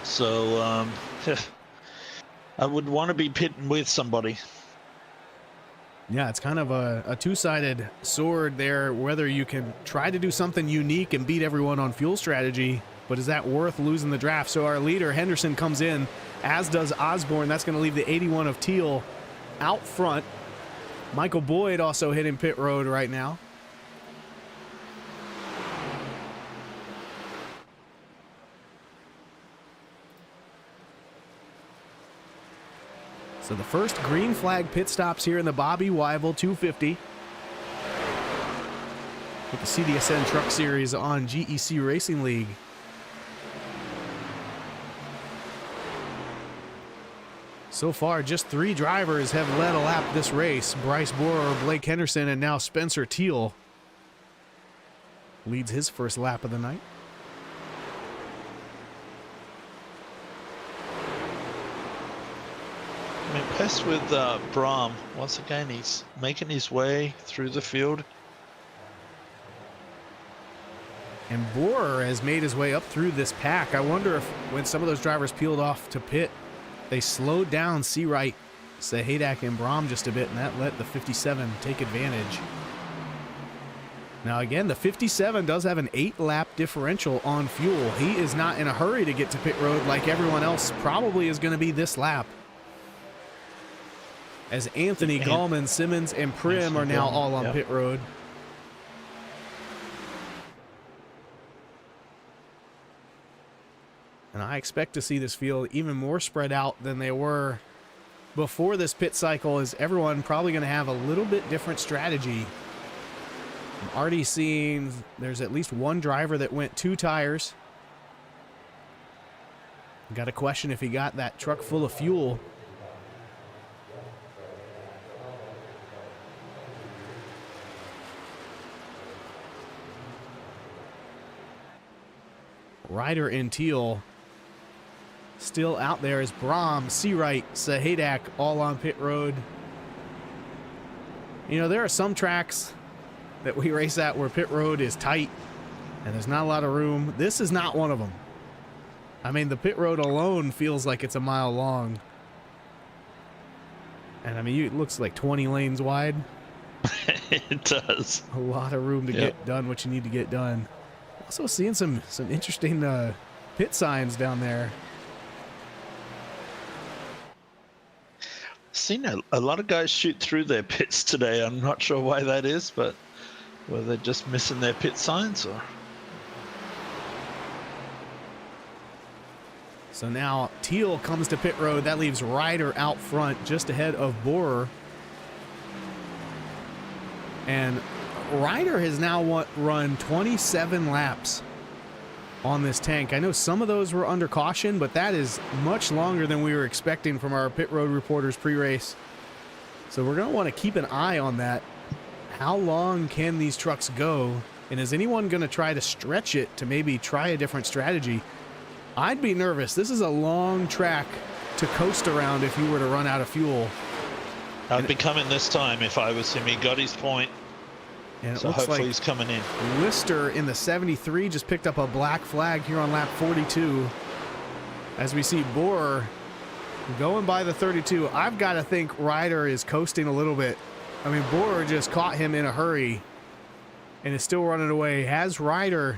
So I would want to be pitting with somebody. Yeah, it's kind of a two-sided sword there, whether you can try to do something unique and beat everyone on fuel strategy, but is that worth losing the draft? So our leader, Henderson, comes in, as does Osborne. That's going to leave the 81 of Teal out front. Michael Boyd also hitting pit road right now. So the first green flag pit stops here in the Bobby Wivell 250 with the CDSN Truck Series on GEC Racing League. So far, just 3 drivers have led a lap this race. Bryce Borer, Blake Henderson, and now Spencer Teal leads his first lap of the night. I'm impressed with Brahm. Once again, he's making his way through the field. And Borer has made his way up through this pack. I wonder if when some of those drivers peeled off to pit, they slowed down Seawright, Sahadak, and Brahm just a bit, and that let the 57 take advantage. Now again, the 57 does have an 8-lap differential on fuel. He is not in a hurry to get to pit road like everyone else probably is going to be this lap. As Anthony, Gallman, Simmons, and Prim are now all on pit road. And I expect to see this field even more spread out than they were before this pit cycle, as everyone probably going to have a little bit different strategy. I'm already seeing there's at least one driver that went 2 tires. Got to question if he got that truck full of fuel. Ryder and Teal still out there as Brahm, Seawright, Sahadak all on pit road. You know, there are some tracks that we race at where pit road is tight and there's not a lot of room. This is not one of them. I mean, the pit road alone feels like it's a mile long. And I mean, it looks like 20 lanes wide. It does. A lot of room to get done what you need to get done. Also seeing some interesting pit signs down there. Seen a lot of guys shoot through their pits today. I'm not sure why that is, but whether they're just missing their pit signs or... So now Teal comes to pit road. That leaves Ryder out front just ahead of Borer. And Ryder has now run 27 laps on this tank. I know some of those were under caution, but that is much longer than we were expecting from our pit road reporters pre-race. So we're going to want to keep an eye on that. How long can these trucks go? And is anyone going to try to stretch it to maybe try a different strategy? I'd be nervous. This is a long track to coast around if you were to run out of fuel. I'd be coming this time if I was him. He got his point. And it So looks hopefully like he's coming in. Lister in the 73 just picked up a black flag here on lap 42. As we see Borer going by the 32. I've got to think Ryder is coasting a little bit. I mean, Borer just caught him in a hurry and is still running away. Has Ryder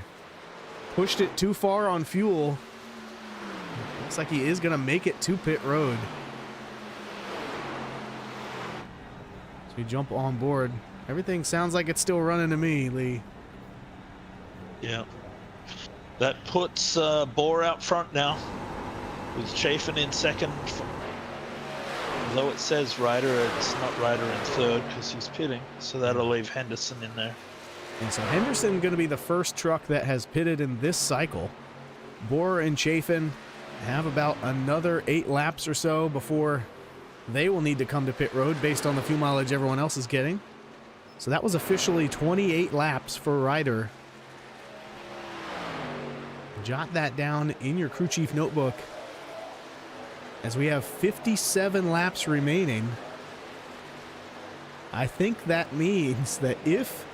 pushed it too far on fuel? Looks like he is going to make it to pit road. So we jump on board. Everything sounds like it's still running to me, Lee. Yeah. That puts Bohr out front now with Chafin in second. Although it says Ryder, it's not Ryder in third because he's pitting. So that'll leave Henderson in there. And so Henderson going to be the first truck that has pitted in this cycle. Bohr and Chafin have about another 8 laps or so before they will need to come to pit road based on the fuel mileage everyone else is getting. So that was officially 28 laps for Ryder. Jot that down in your crew chief notebook, as we have 57 laps remaining. I think that means that if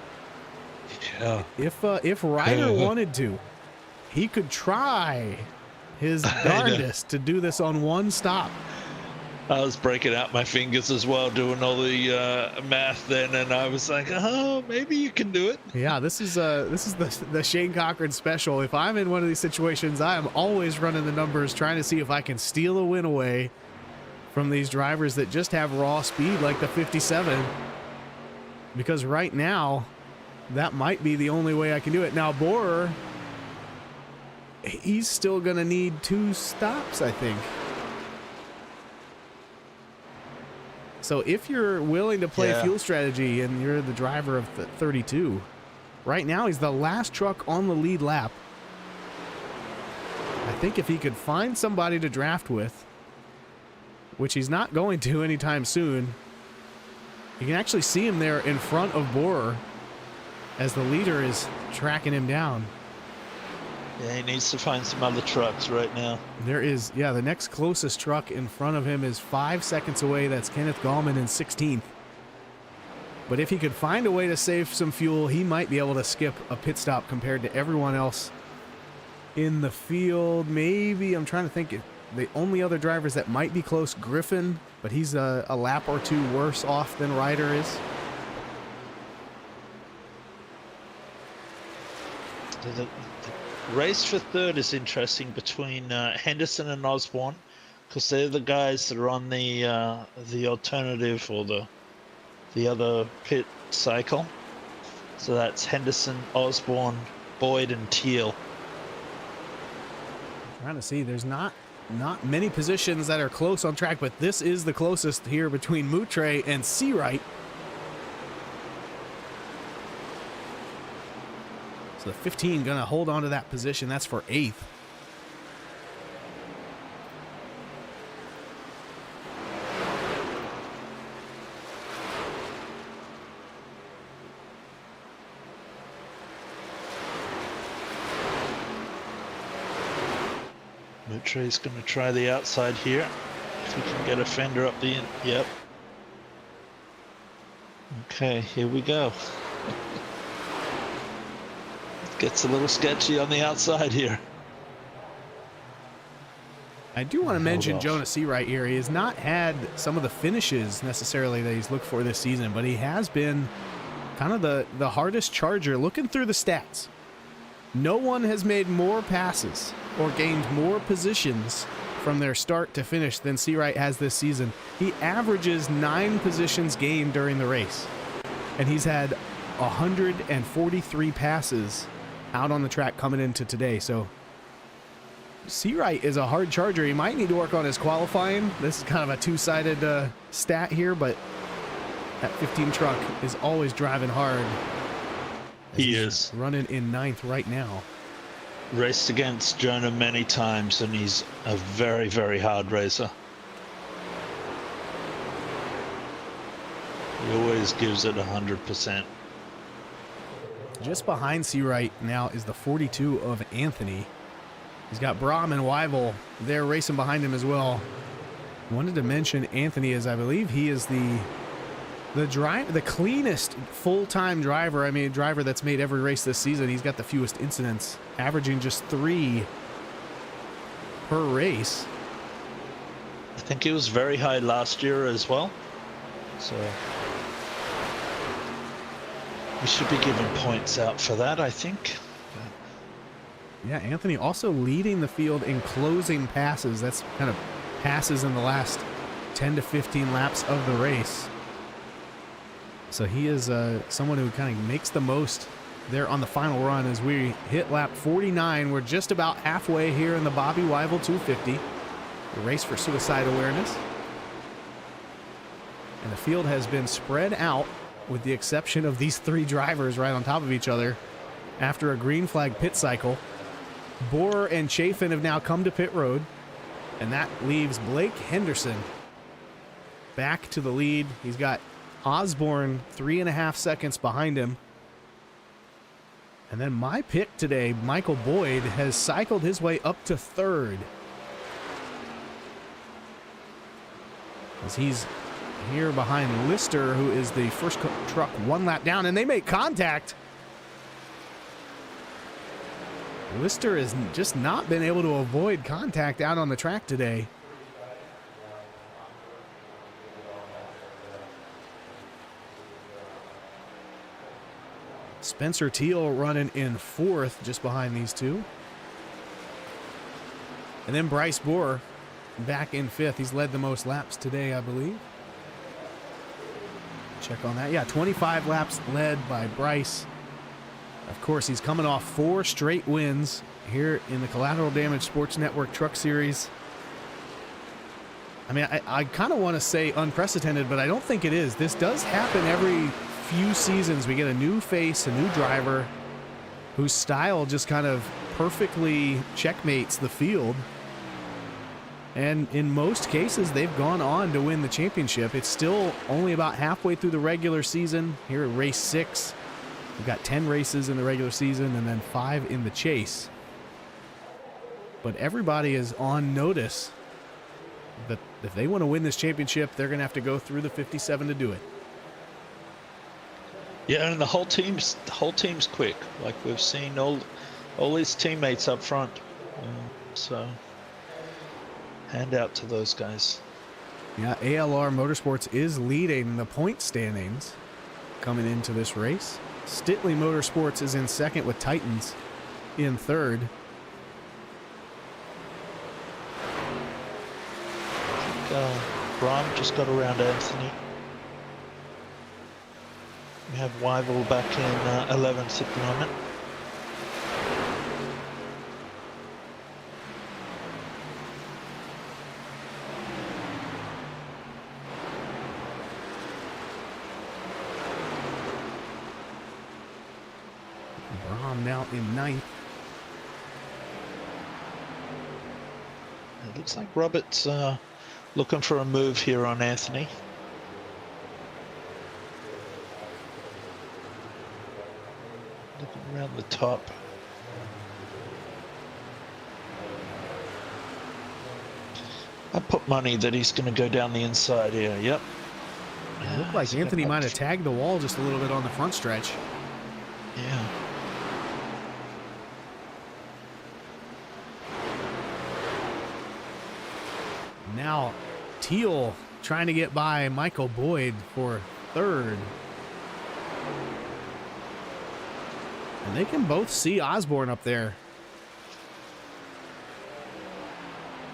Ryder wanted to, he could try his darndest to do this on one stop. I was breaking out my fingers as well, doing all the math then, and I was like, oh, maybe you can do it. Yeah, this is the Shane Cochran special. If I'm in one of these situations, I am always running the numbers, trying to see if I can steal a win away from these drivers that just have raw speed like the 57. Because right now, that might be the only way I can do it. Now, Borer, he's still going to need 2 stops, I think. So if you're willing to play fuel strategy and you're the driver of the 32, right now he's the last truck on the lead lap. I think if he could find somebody to draft with, which he's not going to anytime soon, you can actually see him there in front of Borer as the leader is tracking him down. Yeah, he needs to find some other trucks right now. There is, yeah, the next closest truck in front of him is 5 seconds away. That's Kenneth Gallman in 16th. But if he could find a way to save some fuel, he might be able to skip a pit stop compared to everyone else in the field. Maybe, I'm trying to think, the only other drivers that might be close, Griffin, but he's a lap or two worse off than Ryder is. The race for third is interesting between Henderson and Osborne, because they're the guys that are on the alternative or the other pit cycle. So that's Henderson, Osborne, Boyd, and Teal. Trying to see, there's not many positions that are close on track, but this is the closest here between Moutre and Seawright. So the 15 gonna hold on to that position. That's for 8th. Moutre's going to try the outside here. If he can get a fender up the end. Yep. Okay, here we go. Gets a little sketchy on the outside here. I do want to mention Jonah Seawright here. He has not had some of the finishes necessarily that he's looked for this season, but he has been kind of the hardest charger. Looking through the stats, no one has made more passes or gained more positions from their start to finish than Seawright has this season. He averages 9 positions gained during the race, and he's had 143 passes out on the track coming into today. So Seawright is a hard charger. He might need to work on his qualifying. This is kind of a two-sided stat here, but that 15 truck is always driving hard. He is running in 9th right now. Raced against Jonah many times, and he's a very, very hard racer. He always gives it 100%. Just behind Seawright now is the 42 of Anthony. He's got Brahm and Wivell there racing behind him as well. Wanted to mention Anthony, as I believe he is the cleanest full-time driver. I mean, a driver that's made every race this season. He's got the fewest incidents, averaging just 3 per race. I think he was very high last year as well. So we should be giving points out for that, I think. Yeah, Anthony also leading the field in closing passes. That's kind of passes in the last 10 to 15 laps of the race. So he is someone who kind of makes the most there on the final run as we hit lap 49. We're just about halfway here in the Bobby Wivell 250, the race for suicide awareness. And the field has been spread out with the exception of these 3 drivers right on top of each other after a green flag pit cycle. Borer and Chafin have now come to pit road, and that leaves Blake Henderson back to the lead. He's got Osborne 3.5 seconds behind him. And then my pick today, Michael Boyd, has cycled his way up to 3rd. As he's here behind Lister, who is the first truck 1 lap down, and they make contact. Lister has just not been able to avoid contact out on the track today. Spencer Teal running in 4th just behind these 2. And then Bryce Borer back in 5th. He's led the most laps today, I believe. Check on that. Yeah, 25 laps led by Bryce. Of course, he's coming off 4 straight wins here in the Collateral Damage Sports Network Truck Series. I mean, I kind of want to say unprecedented, but I don't think it is. This does happen every few seasons. We get a new face, a new driver whose style just kind of perfectly checkmates the field. And in most cases, they've gone on to win the championship. It's still only about halfway through the regular season here at race 6. We've got 10 races in the regular season and then 5 in the chase. but everybody is on notice that if they want to win this championship, they're going to have to go through the 57 to do it. Yeah, and the whole team's quick. Like we've seen all his teammates up front. So hand out to those guys. Yeah, ALR Motorsports is leading the point standings coming into this race. Stitley Motorsports is in second with Titans in third. Brom just got around Anthony. We have Wivell back in 11th at the moment. Brom now in ninth. It looks like Robert's looking for a move here on Anthony. Looking around the top. I put money that he's going to go down the inside here. Yep. It looked like Anthony might have tagged the wall just a little bit on the front stretch. Yeah. Now, Teal trying to get by Michael Boyd for third. And they can both see Osborne up there.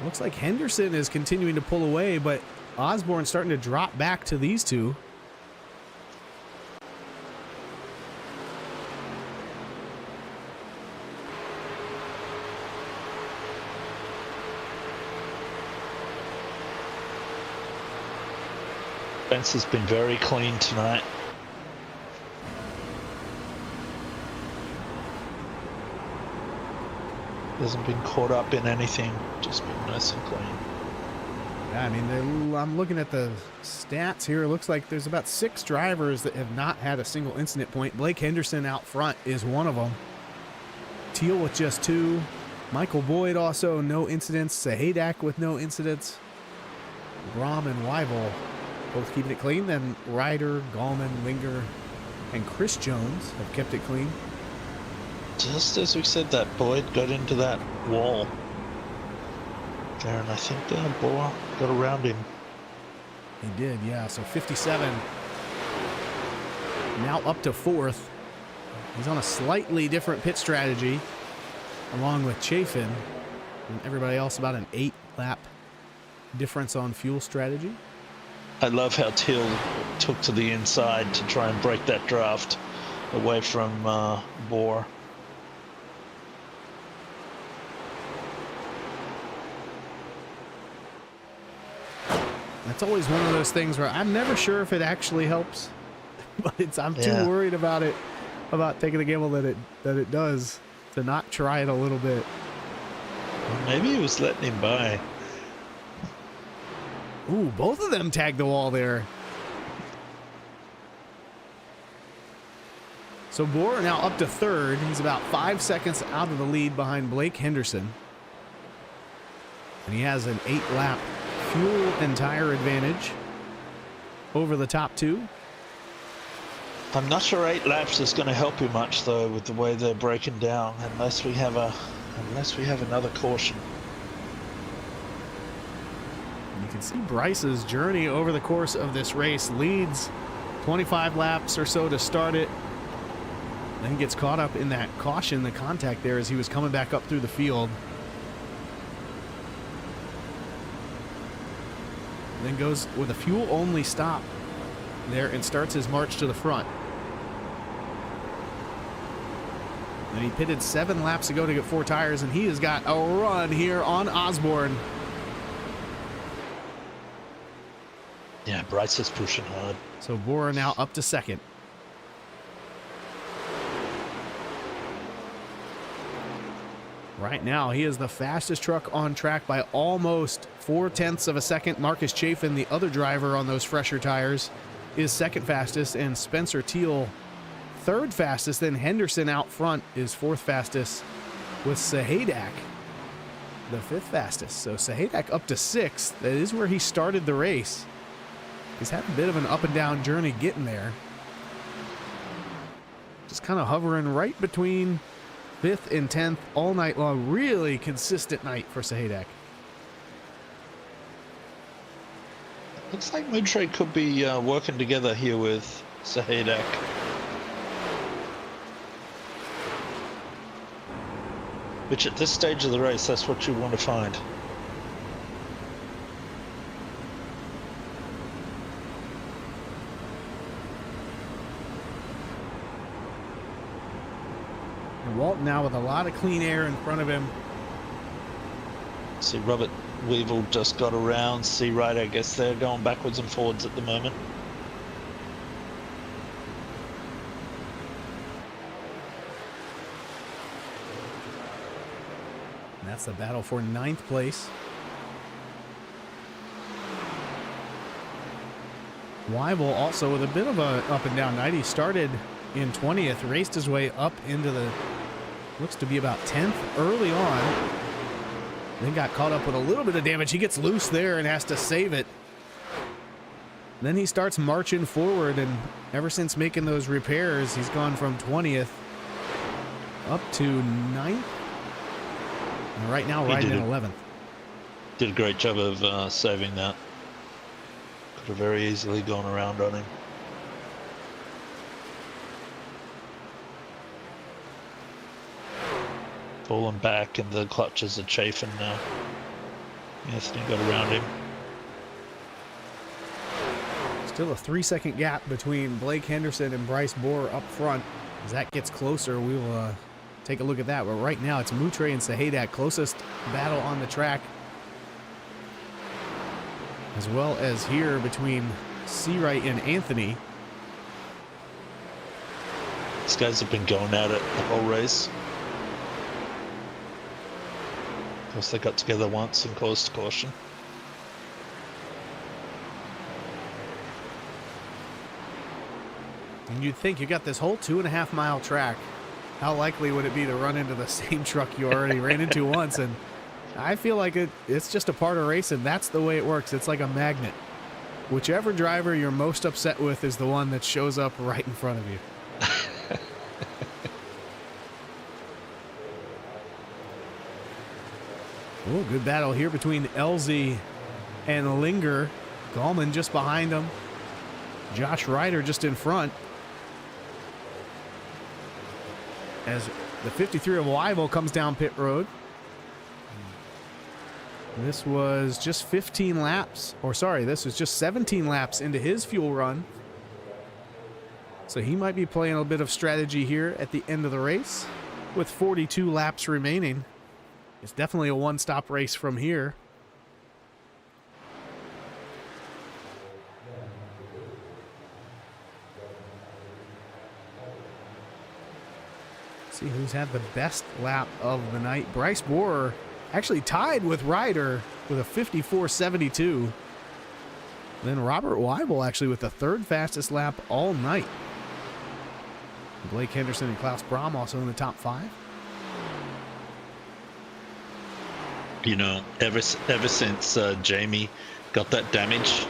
Looks like Henderson is continuing to pull away, but Osborne's starting to drop back to these two. Fence has been very clean tonight. Hasn't been caught up in anything, just been nice and clean. Yeah, I mean, I'm looking at the stats here. It looks like there's about 6 drivers that have not had a single incident point. Blake Henderson out front is one of them. Teal with just 2. Michael Boyd also no incidents. Sahadak with no incidents. Brom and Wivell both keeping it clean. Then Ryder, Gallman, Linger, and Chris Jones have kept it clean. Just as we said that, Boyd got into that wall there, and I think the ball got around him. He did, yeah. So 57 now up to 4th. He's on a slightly different pit strategy along with Chafin and everybody else, about an 8-lap difference on fuel strategy. I love how Teal took to the inside to try and break that draft away from Bohr. That's always one of those things where I'm never sure if it actually helps, but I'm too worried about it, about taking the gamble that it does, to not try it a little bit. Well, maybe he was letting him by. Ooh, both of them tagged the wall there. So Bohr now up to 3rd. He's about 5 seconds out of the lead behind Blake Henderson. And he has an 8-lap fuel and tire advantage over the top 2. I'm not sure 8 laps is going to help you much, though, with the way they're breaking down, unless we have another caution. You can see Bryce's journey over the course of this race. Leads 25 laps or so to start it. Then gets caught up in that caution, the contact there as he was coming back up through the field. Then goes with a fuel-only stop there and starts his march to the front. And he pitted 7 laps ago to get 4 tires, and he has got a run here on Osborne. Yeah, Bryce is pushing hard. So Bohr now up to 2nd. Right now, he is the fastest truck on track by almost 0.4 of a second. Marcus Chafin, the other driver on those fresher tires, is 2nd fastest, and Spencer Teal 3rd fastest. Then Henderson out front is 4th fastest, with Sahadak the 5th fastest. So Sahadak up to 6th. That is where he started the race. He's had a bit of an up and down journey getting there. Just kind of hovering right between 5th and 10th all night long. Really consistent night for Sahadak. Looks like Moutre could be working together here with Sahadak. Which at this stage of the race, that's what you want to find. And Walt now with a lot of clean air in front of him. See, Robert Wivell just got around. See, right, I guess they're going backwards and forwards at the moment. And that's the battle for 9th place. Wivell also with a bit of a up and down night. He started in 20th, raced his way up into the, looks to be about 10th early on. Then got caught up with a little bit of damage. He gets loose there and has to save it. Then he starts marching forward, and ever since making those repairs, he's gone from 20th up to 9th. And right now riding in 11th. Did a great job of saving that. Could have very easily gone around on him. Falling back and the clutches are chafing now. Anthony got around him. Still a 3-second gap between Blake Henderson and Bryce Bohr up front. As that gets closer, we will take a look at that. But right now it's Moutre and Sahadak, closest battle on the track. As well as here between Seawright and Anthony. These guys have been going at it the whole race. Of course, they got together once and caused caution. And you'd think you got this whole 2.5 mile track. How likely would it be to run into the same truck you already ran into once? And I feel like it's just a part of racing. That's the way it works. It's like a magnet. Whichever driver you're most upset with is the one that shows up right in front of you. Oh, good battle here between Elzy and Linger. Gallman just behind him. Josh Ryder just in front. As the 53 of Wivell comes down pit road. This was just 15 laps, or sorry, this was just 17 laps into his fuel run. So he might be playing a bit of strategy here at the end of the race with 42 laps remaining. It's definitely a one-stop race from here. See who's had the best lap of the night. Bryce Bohr actually tied with Ryder with a 54.72. Then Robert Wivell actually with the 3rd fastest lap all night. Blake Henderson and Klaus Brahm also in the top 5. You know, ever since Jamie got that damage,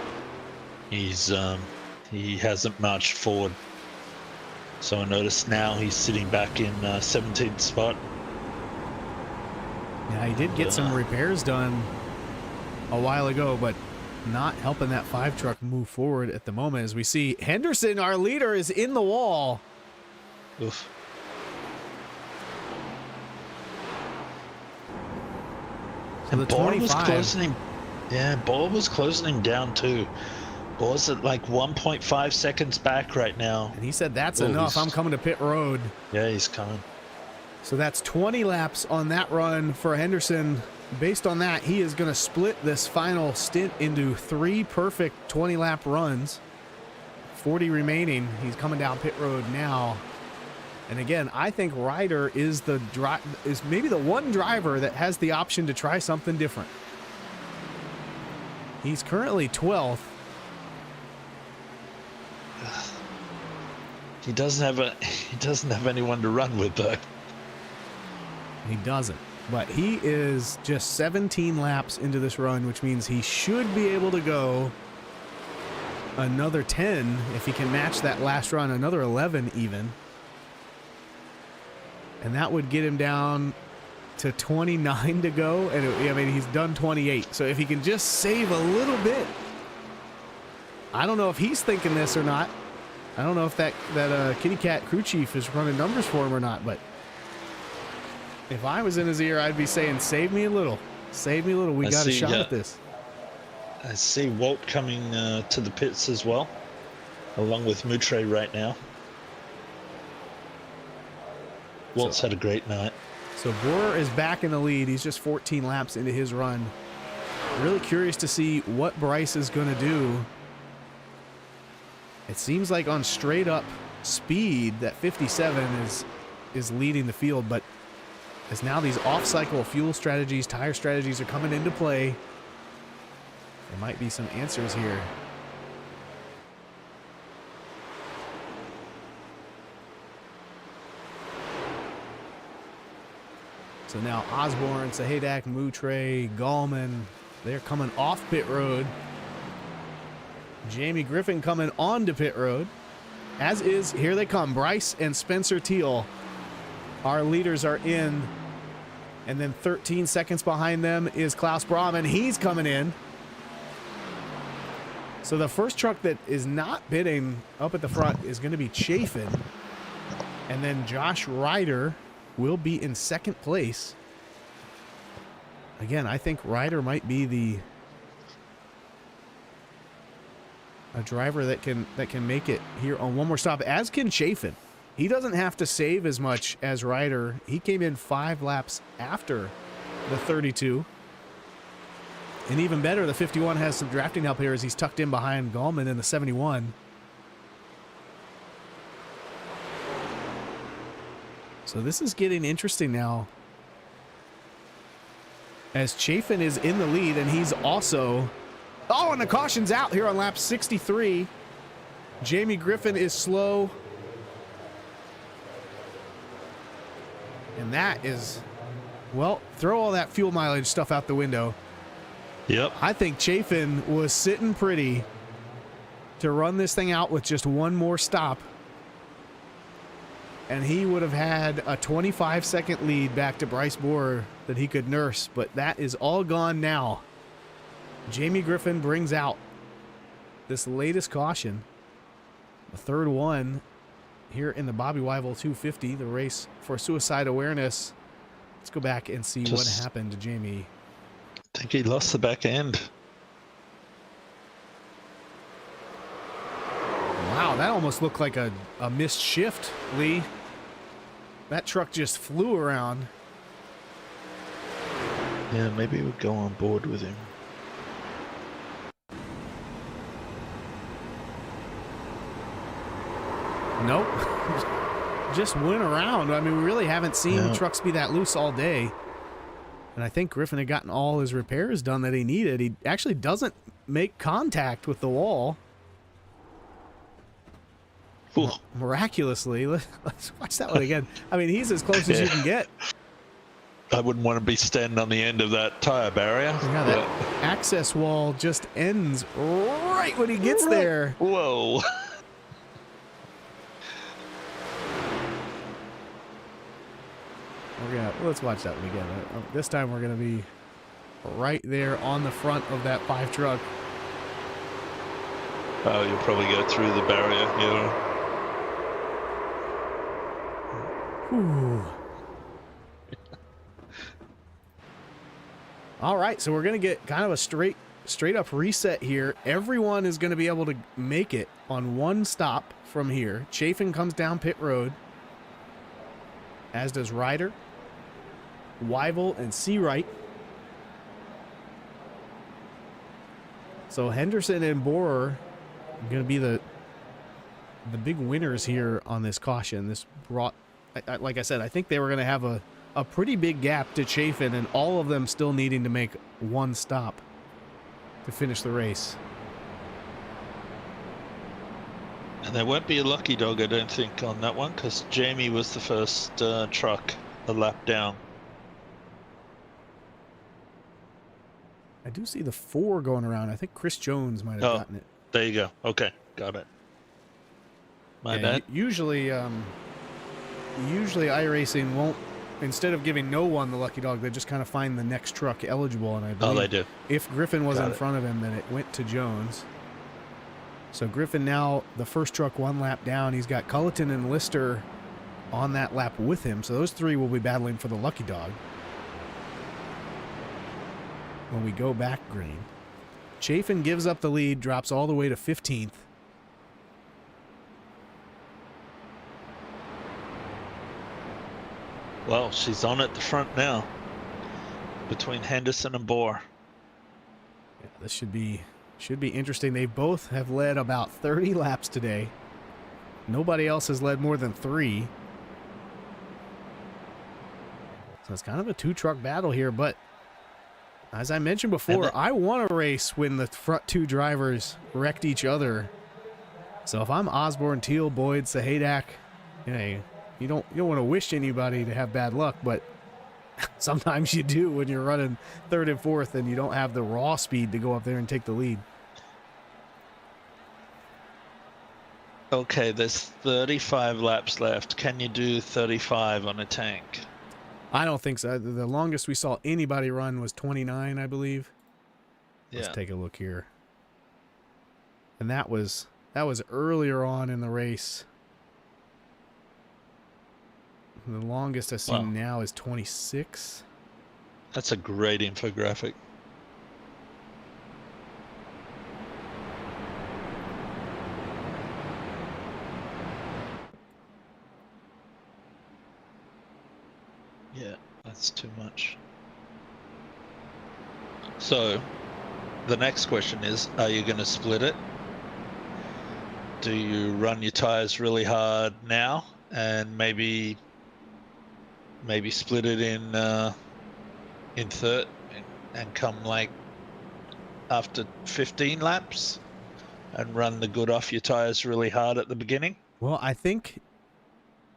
he hasn't marched forward. So I noticed now he's sitting back in 17th spot. Yeah, he did get some repairs done a while ago, but not helping that 5 truck move forward at the moment. As we see Henderson, our leader, is in the wall. Oof. So the Bohr was 25. closing him. Yeah, Bohr was closing him down too. Bohr's at like 1.5 seconds back right now. And he said, that's enough. I'm coming to pit road. Yeah, he's coming. So that's 20 laps on that run for Henderson. Based on that, he is going to split this final stint into 3 perfect 20-lap runs. 40 remaining. He's coming down pit road now. And again, I think Ryder is maybe the one driver that has the option to try something different. He's currently 12th. He doesn't have anyone to run with though. He doesn't. But he is just 17 laps into this run, which means he should be able to go another 10 if he can match that last run, another 11 even. And that would get him down to 29 to go. And I mean, he's done 28. So if he can just save a little bit, I don't know if he's thinking this or not. I don't know if that kitty cat crew chief is running numbers for him or not, but if I was in his ear, I'd be saying, save me a little. Save me a little. We got a shot at this. I see Walt coming to the pits as well, along with Moutre right now. Walt's had a great night. So Borer is back in the lead. He's just 14 laps into his run. Really curious to see what Bryce is going to do. It seems like on straight up speed that 57 is leading the field, but as now these off-cycle fuel strategies, tire strategies are coming into play, there might be some answers here. So now Osborne, Sahadak, Moutre, Gallman, they're coming off pit road. Jamie Griffin coming onto pit road. As is, here they come, Bryce and Spencer Teal. Our leaders are in. And then 13 seconds behind them is Klaus Brahm, and he's coming in. So the first truck that is not bidding up at the front is going to be Chafin. And then Josh Ryder will be in second place. Again, I think Ryder might be a driver that can make it here on one more stop, as can Chafin. He doesn't have to save as much as Ryder. He came in 5 laps after the 32. And even better, the 51 has some drafting help here as he's tucked in behind Gallman in the 71. So this is getting interesting now, as Chafin is in the lead, and he's also... Oh, and the caution's out here on lap 63. Jamie Griffin is slow. And that is, well, throw all that fuel mileage stuff out the window. Yep. I think Chafin was sitting pretty to run this thing out with just one more stop. And he would have had a 25-second lead back to Bryce Borer that he could nurse. But that is all gone now. Jamie Griffin brings out this latest caution. The third one here in the Bobby Wivell 250, the race for suicide awareness. Let's go back and see what happened to Jamie. I think he lost the back end. Wow, that almost looked like a missed shift, Lee. That truck just flew around. Yeah, maybe we'll go on board with him. Nope. Just went around. I mean, we really haven't seen trucks be that loose all day. And I think Griffin had gotten all his repairs done that he needed. He actually doesn't make contact with the wall. Miraculously. Let's watch that one again. I mean, he's as close as you can get. I wouldn't want to be standing on the end of that tire barrier. Yeah, that access wall just ends right when he gets there. Whoa. Let's watch that one again. This time we're going to be right there on the front of that 5 truck. Oh, you'll probably go through the barrier, yeah. Whew. All right, so we're going to get kind of a straight up reset here. Everyone is going to be able to make it on one stop from here. Chafin comes down pit road, as does Ryder, Wivell, and Seawright. So Henderson and Borer are going to be the big winners here on this caution. This brought, like I said, I think they were going to have a pretty big gap to Chafin, and all of them still needing to make one stop to finish the race. And there won't be a lucky dog, I don't think, on that one, because Jamie was the first truck a lap down. I do see the 4 going around. I think Chris Jones might have gotten it. There you go. Okay, got it. My bad. Usually iRacing won't, instead of giving no one the lucky dog, they just kind of find the next truck eligible. And I believe they do. if Griffin was in front of him, then it went to Jones. So Griffin now, the first truck 1 lap down. He's got Culleton and Lister on that lap with him. So those 3 will be battling for the lucky dog when we go back green. Chafin gives up the lead, drops all the way to 15th. Well, she's on at the front now between Henderson and Bohr. Yeah, this should be interesting. They both have led about 30 laps today. Nobody else has led more than 3. So it's kind of a 2-truck battle here, but as I mentioned before, I want to race when the front 2 drivers wrecked each other. So if I'm Osborne, Teal, Boyd, Sahadak, you don't want to wish anybody to have bad luck, but sometimes you do when you're running 3rd and 4th and you don't have the raw speed to go up there and take the lead. Okay, there's 35 laps left. Can you do 35 on a tank? I don't think so. The longest we saw anybody run was 29, I believe. Let's take a look here. And that was earlier on in the race. The longest I've seen now is 26. That's a great infographic. Yeah, that's too much. So, the next question is, are you going to split it? Do you run your tires really hard now and maybe split it in third and come like after 15 laps and run the good off your tires really hard at the beginning? Well, I think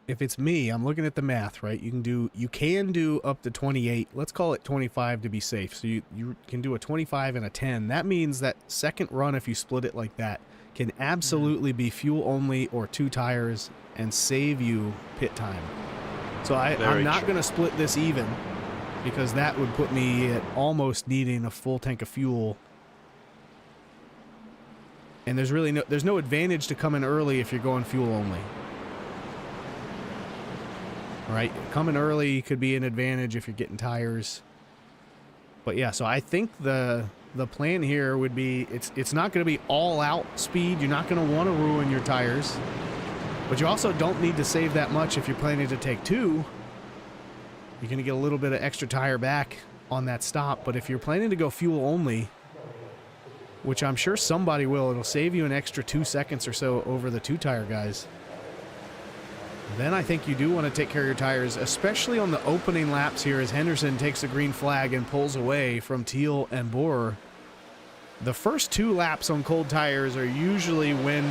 if it's me, I'm looking at the math, right? You can do up to 28. Let's call it 25 to be safe. So you can do a 25 and a 10. That means that second run, if you split it like that, can absolutely be fuel only or 2 tires and save you pit time. So I'm not going to split this even, because that would put me at almost needing a full tank of fuel. And there's no advantage to coming early if you're going fuel only. Right? Coming early could be an advantage if you're getting tires. But yeah, so I think the plan here would be it's not going to be all out speed. You're not going to want to ruin your tires. But you also don't need to save that much if you're planning to take 2. You're going to get a little bit of extra tire back on that stop. But if you're planning to go fuel only, which I'm sure somebody will, it'll save you an extra 2 seconds or so over the 2-tire guys. Then I think you do want to take care of your tires, especially on the opening laps here as Henderson takes the green flag and pulls away from Teal and Bohr. The first 2 laps on cold tires are usually when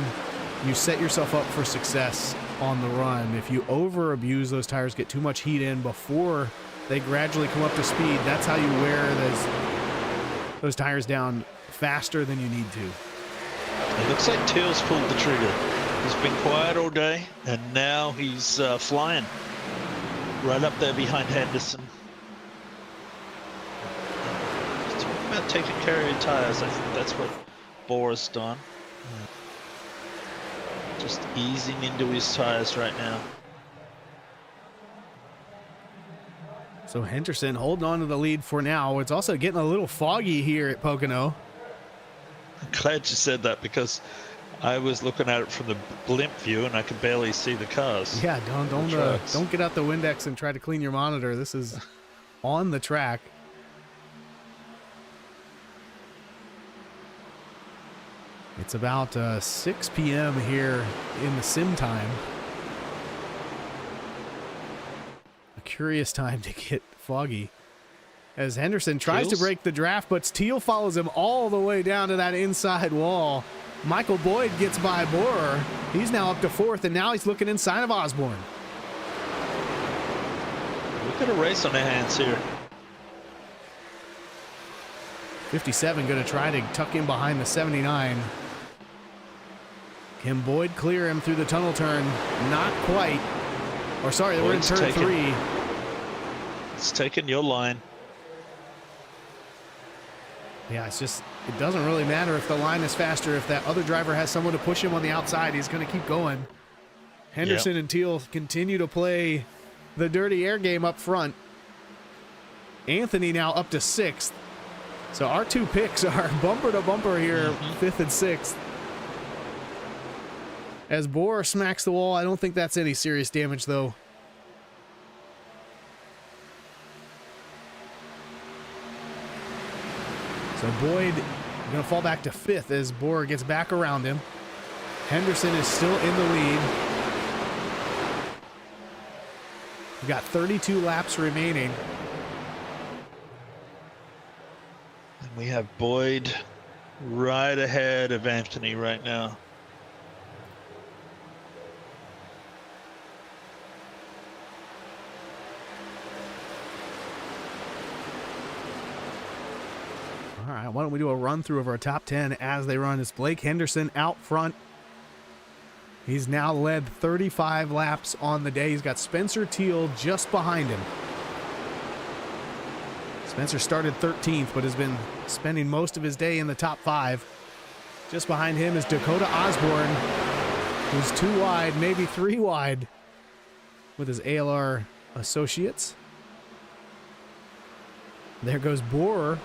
you set yourself up for success on the run. If you over abuse those tires, get too much heat in before they gradually come up to speed, that's how you wear those tires down faster than you need to. It looks like Teal's pulled the trigger. He's been quiet all day, and now he's flying right up there behind Henderson. He's talking about taking care of your tires. I think that's what Bohr's done. Just easing into his tires right now. So Henderson holding on to the lead for now. It's also getting a little foggy here at Pocono. I'm glad you said that, because I was looking at it from the blimp view and I could barely see the cars. Yeah, don't get out the Windex and try to clean your monitor. This is on the track. It's about 6 p.m. here in the sim time. A curious time to get foggy. As Henderson tries to break the draft, but Teal follows him all the way down to that inside wall. Michael Boyd gets by Bohr. He's now up to 4th, and now he's looking inside of Osborne. We've got a race on our hands here. 57 going to try to tuck in behind the 79. Can Boyd clear him through the tunnel turn? Not quite. Or sorry, we're in turn 3. It's taking your line. Yeah, it's just, it doesn't really matter if the line is faster. If that other driver has someone to push him on the outside, he's going to keep going. Henderson and Teal continue to play the dirty air game up front. Anthony now up to 6th. So our 2 picks are bumper to bumper here, 5th and 6th. As Bohr smacks the wall, I don't think that's any serious damage, though. So Boyd going to fall back to 5th as Bohr gets back around him. Henderson is still in the lead. We've got 32 laps remaining. And we have Boyd right ahead of Anthony right now. All right, why don't we do a run through of our top 10 as they run? It's Blake Henderson out front. He's now led 35 laps on the day. He's got Spencer Teal just behind him. Spencer started 13th, but has been spending most of his day in the top 5. Just behind him is Dakota Osborne, who's 2 wide, maybe 3 wide with his ALR associates. There goes Bohr.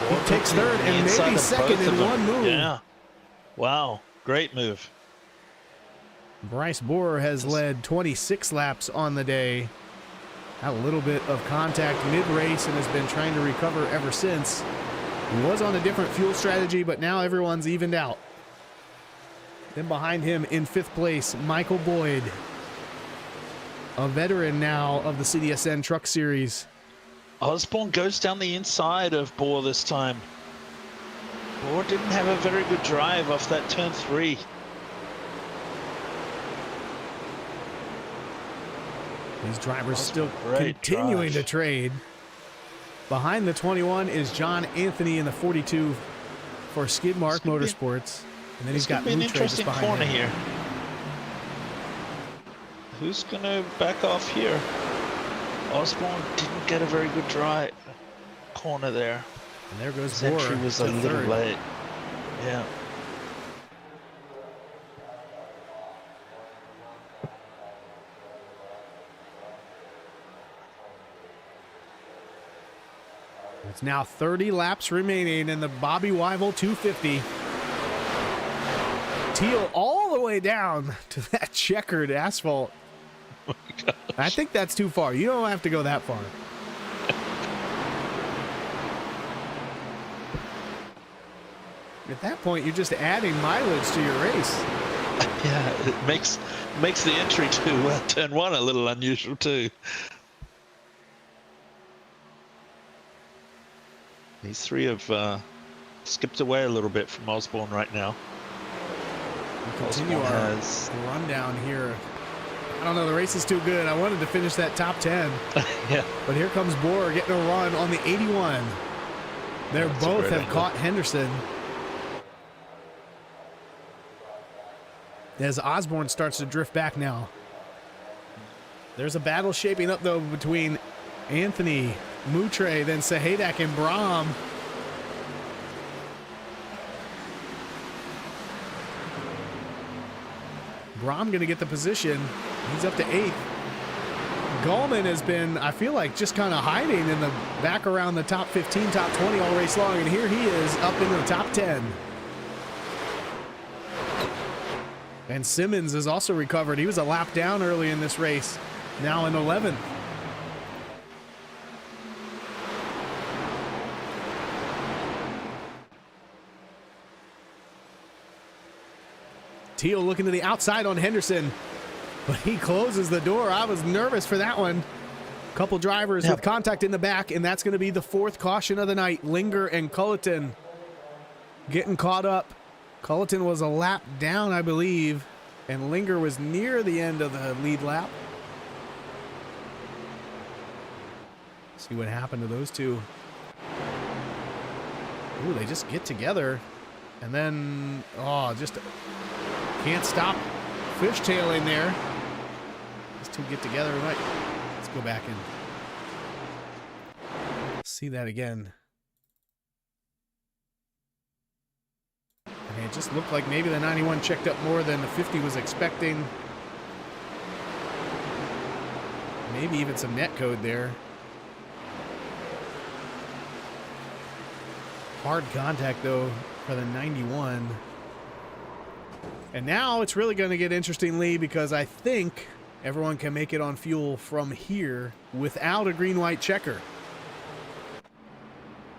He takes 3rd and maybe 2nd in one move. Yeah. Wow. Great move. Bryce Bohr has led 26 laps on the day. Had a little bit of contact mid-race and has been trying to recover ever since. He was on a different fuel strategy, but now everyone's evened out. Then behind him in 5th place, Michael Boyd, a veteran now of the CDSN Truck Series. Osborne goes down the inside of Bohr this time. Bohr didn't have a very good drive off that turn 3. These drivers still continuing to trade. Behind the 21 is John Anthony in the 42 for Skidmark Motorsports. And then he's got an Moutre interesting just behind corner him. here. Who's going to back off here? Osborne didn't get a very good drive corner there. And there goes His entry Bohr was a to little 3rd. late. Yeah. It's now 30 laps remaining in the Bobby Wivell 250. Teal all the way down to that checkered asphalt. Oh my gosh. I think that's too far. You don't have to go that far. At that point, you're just adding mileage to your race. Yeah, it makes the entry to turn 1 a little unusual too. These 3 have skipped away a little bit from Osborne right now. We continue our rundown here. I don't know, the race is too good. I wanted to finish that top 10. Yeah. But here comes Bohr getting a run on the 81. They both have caught Henderson. As Osborne starts to drift back now. There's a battle shaping up, though, between Anthony, Moutre, then Sahadak and Brahm. Brahm going to get the position. He's up to 8th. Gallman has been, I feel like, just kind of hiding in the back around the top 15, top 20 all race long, and here he is up in the top 10. And Simmons has also recovered. He was a lap down early in this race, now in 11th. Teal looking to the outside on Henderson, but he closes the door. I was nervous for that one. Couple drivers with contact in the back, and that's going to be the 4th caution of the night. Linger and Culleton getting caught up. Culleton was a lap down, I believe, and Linger was near the end of the lead lap. See what happened to those two. Ooh, they just get together. And then, oh, just can't stop fishtailing there. These two get together. Right. Let's go back and see that again. And it just looked like maybe the 91 checked up more than the 50 was expecting. Maybe even some net code there. Hard contact, though, for the 91. And now it's really going to get interesting, Lee, because I think everyone can make it on fuel from here without a green-white checker.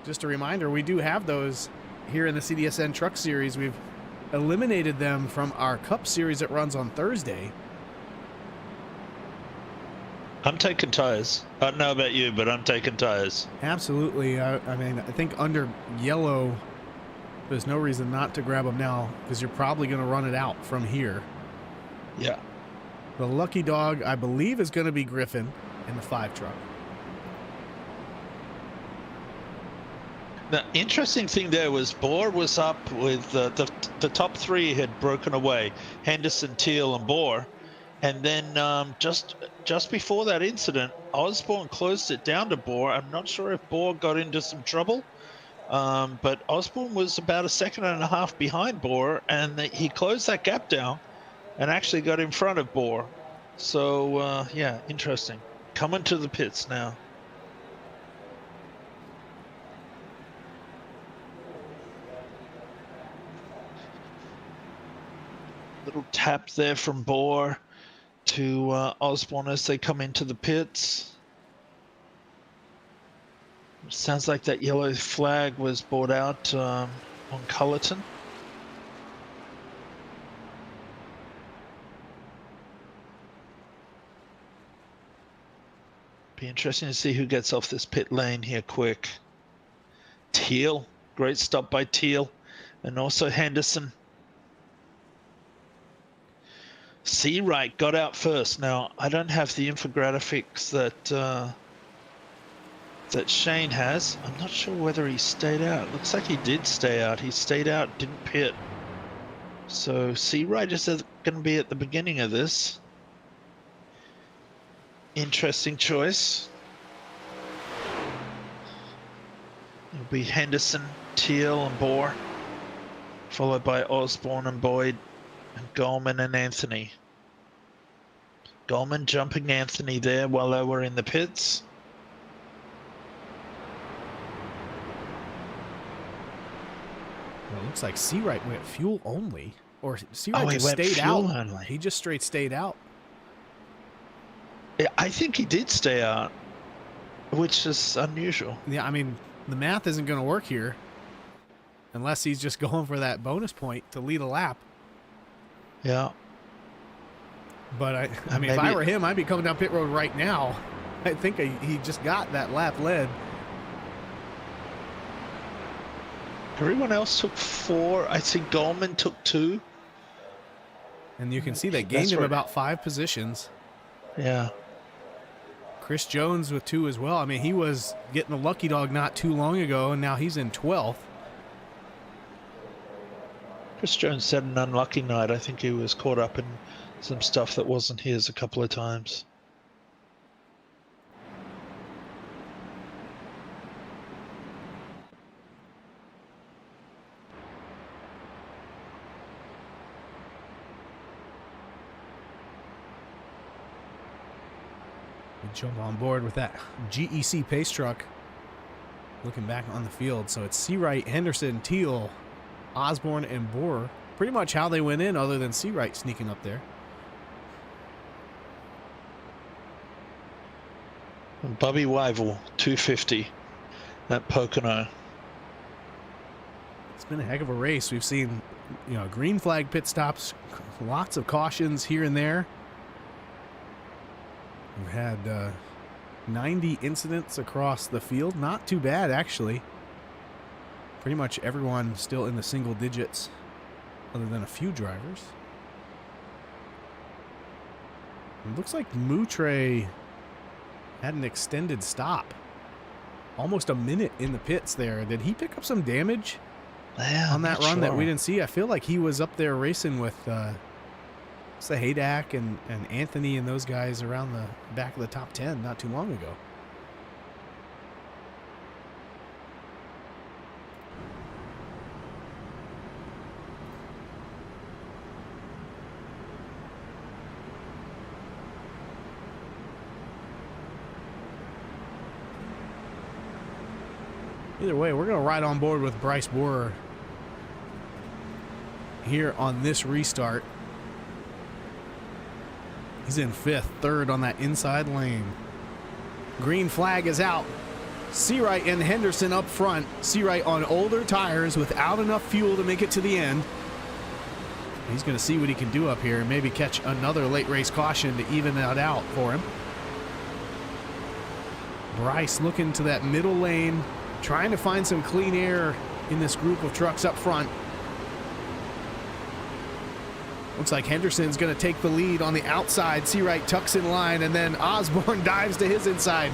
Just a reminder, we do have those here in the CDSN Truck Series. We've eliminated them from our Cup Series that runs on Thursday. I'm taking tires. I don't know about you, but I'm taking tires. Absolutely. I mean, I think under yellow, there's no reason not to grab them now because you're probably going to run it out from here. Yeah. The lucky dog, I believe, is going to be Griffin in the 5 truck. The interesting thing there was Bohr was up with the top 3 had broken away, Henderson, Teal, and Bohr. And then just before that incident, Osborne closed it down to Bohr. I'm not sure if Bohr got into some trouble, but Osborne was about 1.5 seconds behind Bohr, and he closed that gap down and actually got in front of Bohr. So, yeah, interesting. Coming to the pits now. Little tap there from Bohr to Osborne as they come into the pits. Sounds like that yellow flag was brought out on Cullerton. Be interesting to see who gets off this pit lane here quick. Teal, great stop by Teal, and also Henderson. Seawright got out first. Now, I don't have the infographics that Shane has. I'm not sure whether he stayed out. Looks like he did stay out. He stayed out, didn't pit. So Seawright is going to be at the beginning of this. Interesting choice. It'll be Henderson, Teal, and Bohr, followed by Osborne and Boyd, and Goldman and Anthony. Goldman jumping Anthony there while they were in the pits. Well, it looks like Seawright went fuel only. Or Seawright he just went stayed fuel out. only. He just straight stayed out. Yeah, I think he did stay out, which is unusual. Yeah, I mean, the math isn't going to work here unless he's just going for that bonus point to lead a lap. Yeah. But I mean, if I were him, I'd be coming down pit road right now. I think he just got that lap led. Everyone else took 4. I think Goldman took 2. And you can see they gained him about 5 positions. Yeah. Chris Jones with 2 as well. I mean, he was getting the lucky dog not too long ago, and now he's in 12th. Chris Jones had an unlucky night. I think he was caught up in some stuff that wasn't his a couple of times. We jump on board with that GEC pace truck. Looking back on the field, so it's Seawright, Henderson, Teal, Osborne, and Bohr. Pretty much how they went in, other than Seawright sneaking up there. And Bobby Wivell, 250 at Pocono. It's been a heck of a race. We've seen, green flag pit stops, lots of cautions here and there. We've had 90 incidents across the field. Not too bad, actually. Pretty much everyone still in the single digits, other than a few drivers. It looks like Moutre had an extended stop. almost a minute in the pits there. Did he pick up some damage on that not run that we sure. didn't see? I feel like he was up there racing with Sahadak and Anthony and those guys around the back of the top 10 not too long ago. Either way, we're going to ride on board with Bryce Borer here on this restart. He's in 5th, 3rd on that inside lane. Green flag is out. Seawright and Henderson up front. Seawright on older tires without enough fuel to make it to the end. He's going to see what he can do up here and maybe catch another late race caution to even that out for him. Bryce looking to that middle lane, trying to find some clean air in this group of trucks up front. Looks like Henderson's going to take the lead on the outside. Seawright tucks in line, and then Osborne dives to his inside.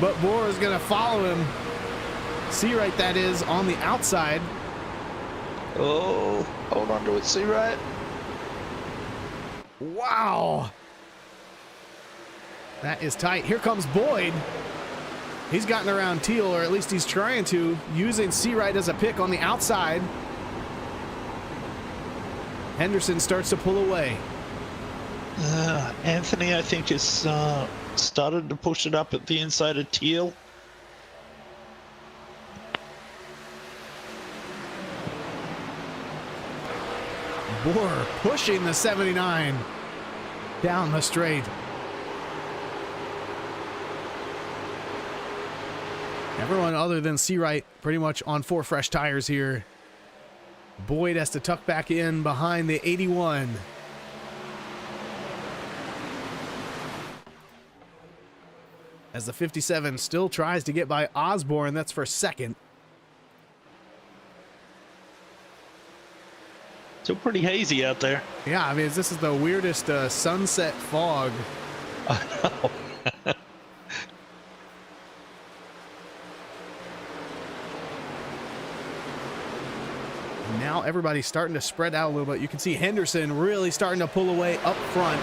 But Borer is going to follow him. Seawright, that is, on the outside. Oh, hold on to it, Seawright. Wow. That is tight. Here comes Boyd. He's gotten around Teal, or at least he's trying to, using Seawright as a pick on the outside. Henderson starts to pull away. Anthony, I think, has started to push it up at the inside of Teal. Borer pushing the 79 down the straight. Everyone other than Seawright pretty much on 4 fresh tires here. Boyd has to tuck back in behind the 81. As the 57 still tries to get by Osborne, that's for 2nd. Still pretty hazy out there. Yeah, I mean, this is the weirdest sunset fog. I know. Now everybody's starting to spread out a little bit. You can see Henderson really starting to pull away up front.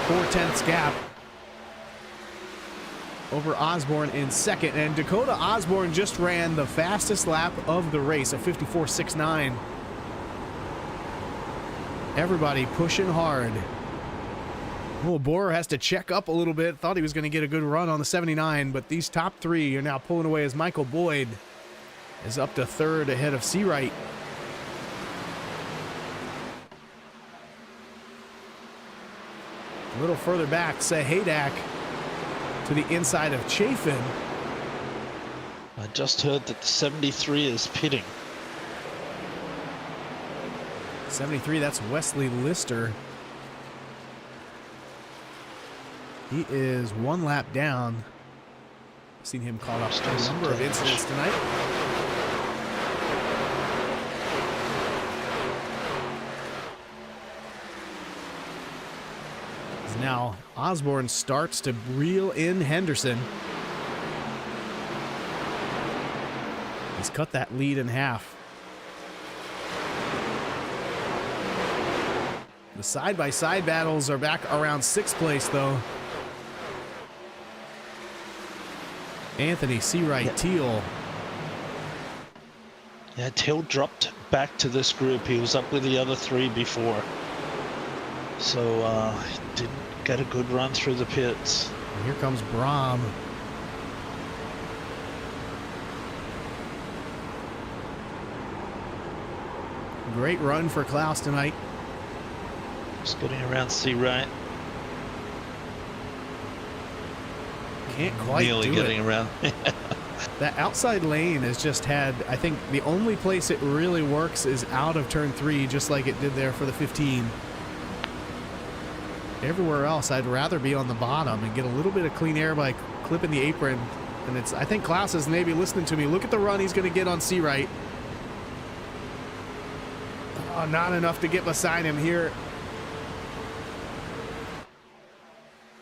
4/10 gap over Osborne in 2nd. And Dakota Osborne just ran the fastest lap of the race, a 54.69. Everybody pushing hard. Well, Borer has to check up a little bit. Thought he was going to get a good run on the 79, but these top 3 are now pulling away as Michael Boyd is up to 3rd ahead of Seawright. A little further back, Sahadak to the inside of Chafin. I just heard that the 73 is pitting. 73, that's Wesley Lister. He is 1 lap down. Seen him caught up to a number of incidents tonight. Now Osborne starts to reel in Henderson. He's cut that lead in half. The side-by-side battles are back around 6th place, though. Anthony, Seawright, Teal. Yeah, Teal dropped back to this group. He was up with the other 3 before. So, didn't get a good run through the pits. And here comes Brahm. Great run for Klaus tonight. Just getting around Seawright. Can't quite Nearly do getting it. around. That outside lane has just had, I think, the only place it really works is out of turn 3, just like it did there for the 15. Everywhere else, I'd rather be on the bottom and get a little bit of clean air by clipping the apron. And it's, I think Klaus is maybe listening to me. Look at the run he's going to get on Seawright. Oh, not enough to get beside him here.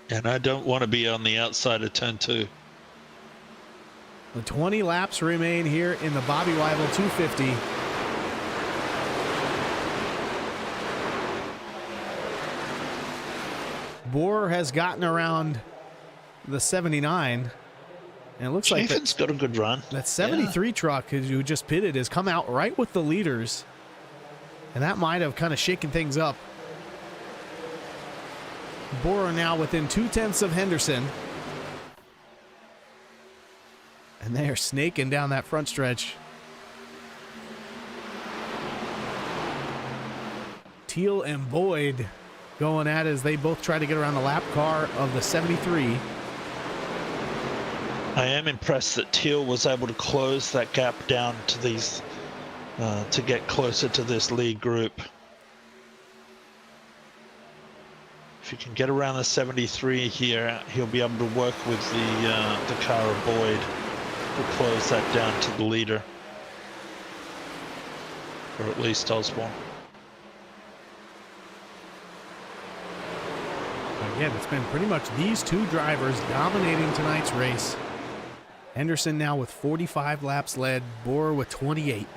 And I don't want to be on the outside of turn 2. The 20 laps remain here in the Bobby Wivell 250. Bohr has gotten around the 79, and it looks like Chafin's got a good run. that 73 truck who just pitted has come out right with the leaders, and that might have kind of shaken things up. Bohr now within 0.2 of Henderson, and they are snaking down that front stretch. Teal and Boyd going at it as they both try to get around the lap car of the 73. I am impressed that Teal was able to close that gap down to these, to get closer to this lead group. If he can get around the 73 here, he'll be able to work with the car of Boyd to close that down to the leader, or at least Osborne. Again, it's been pretty much these two drivers dominating tonight's race. Henderson now with 45 laps led, Bohr with 28.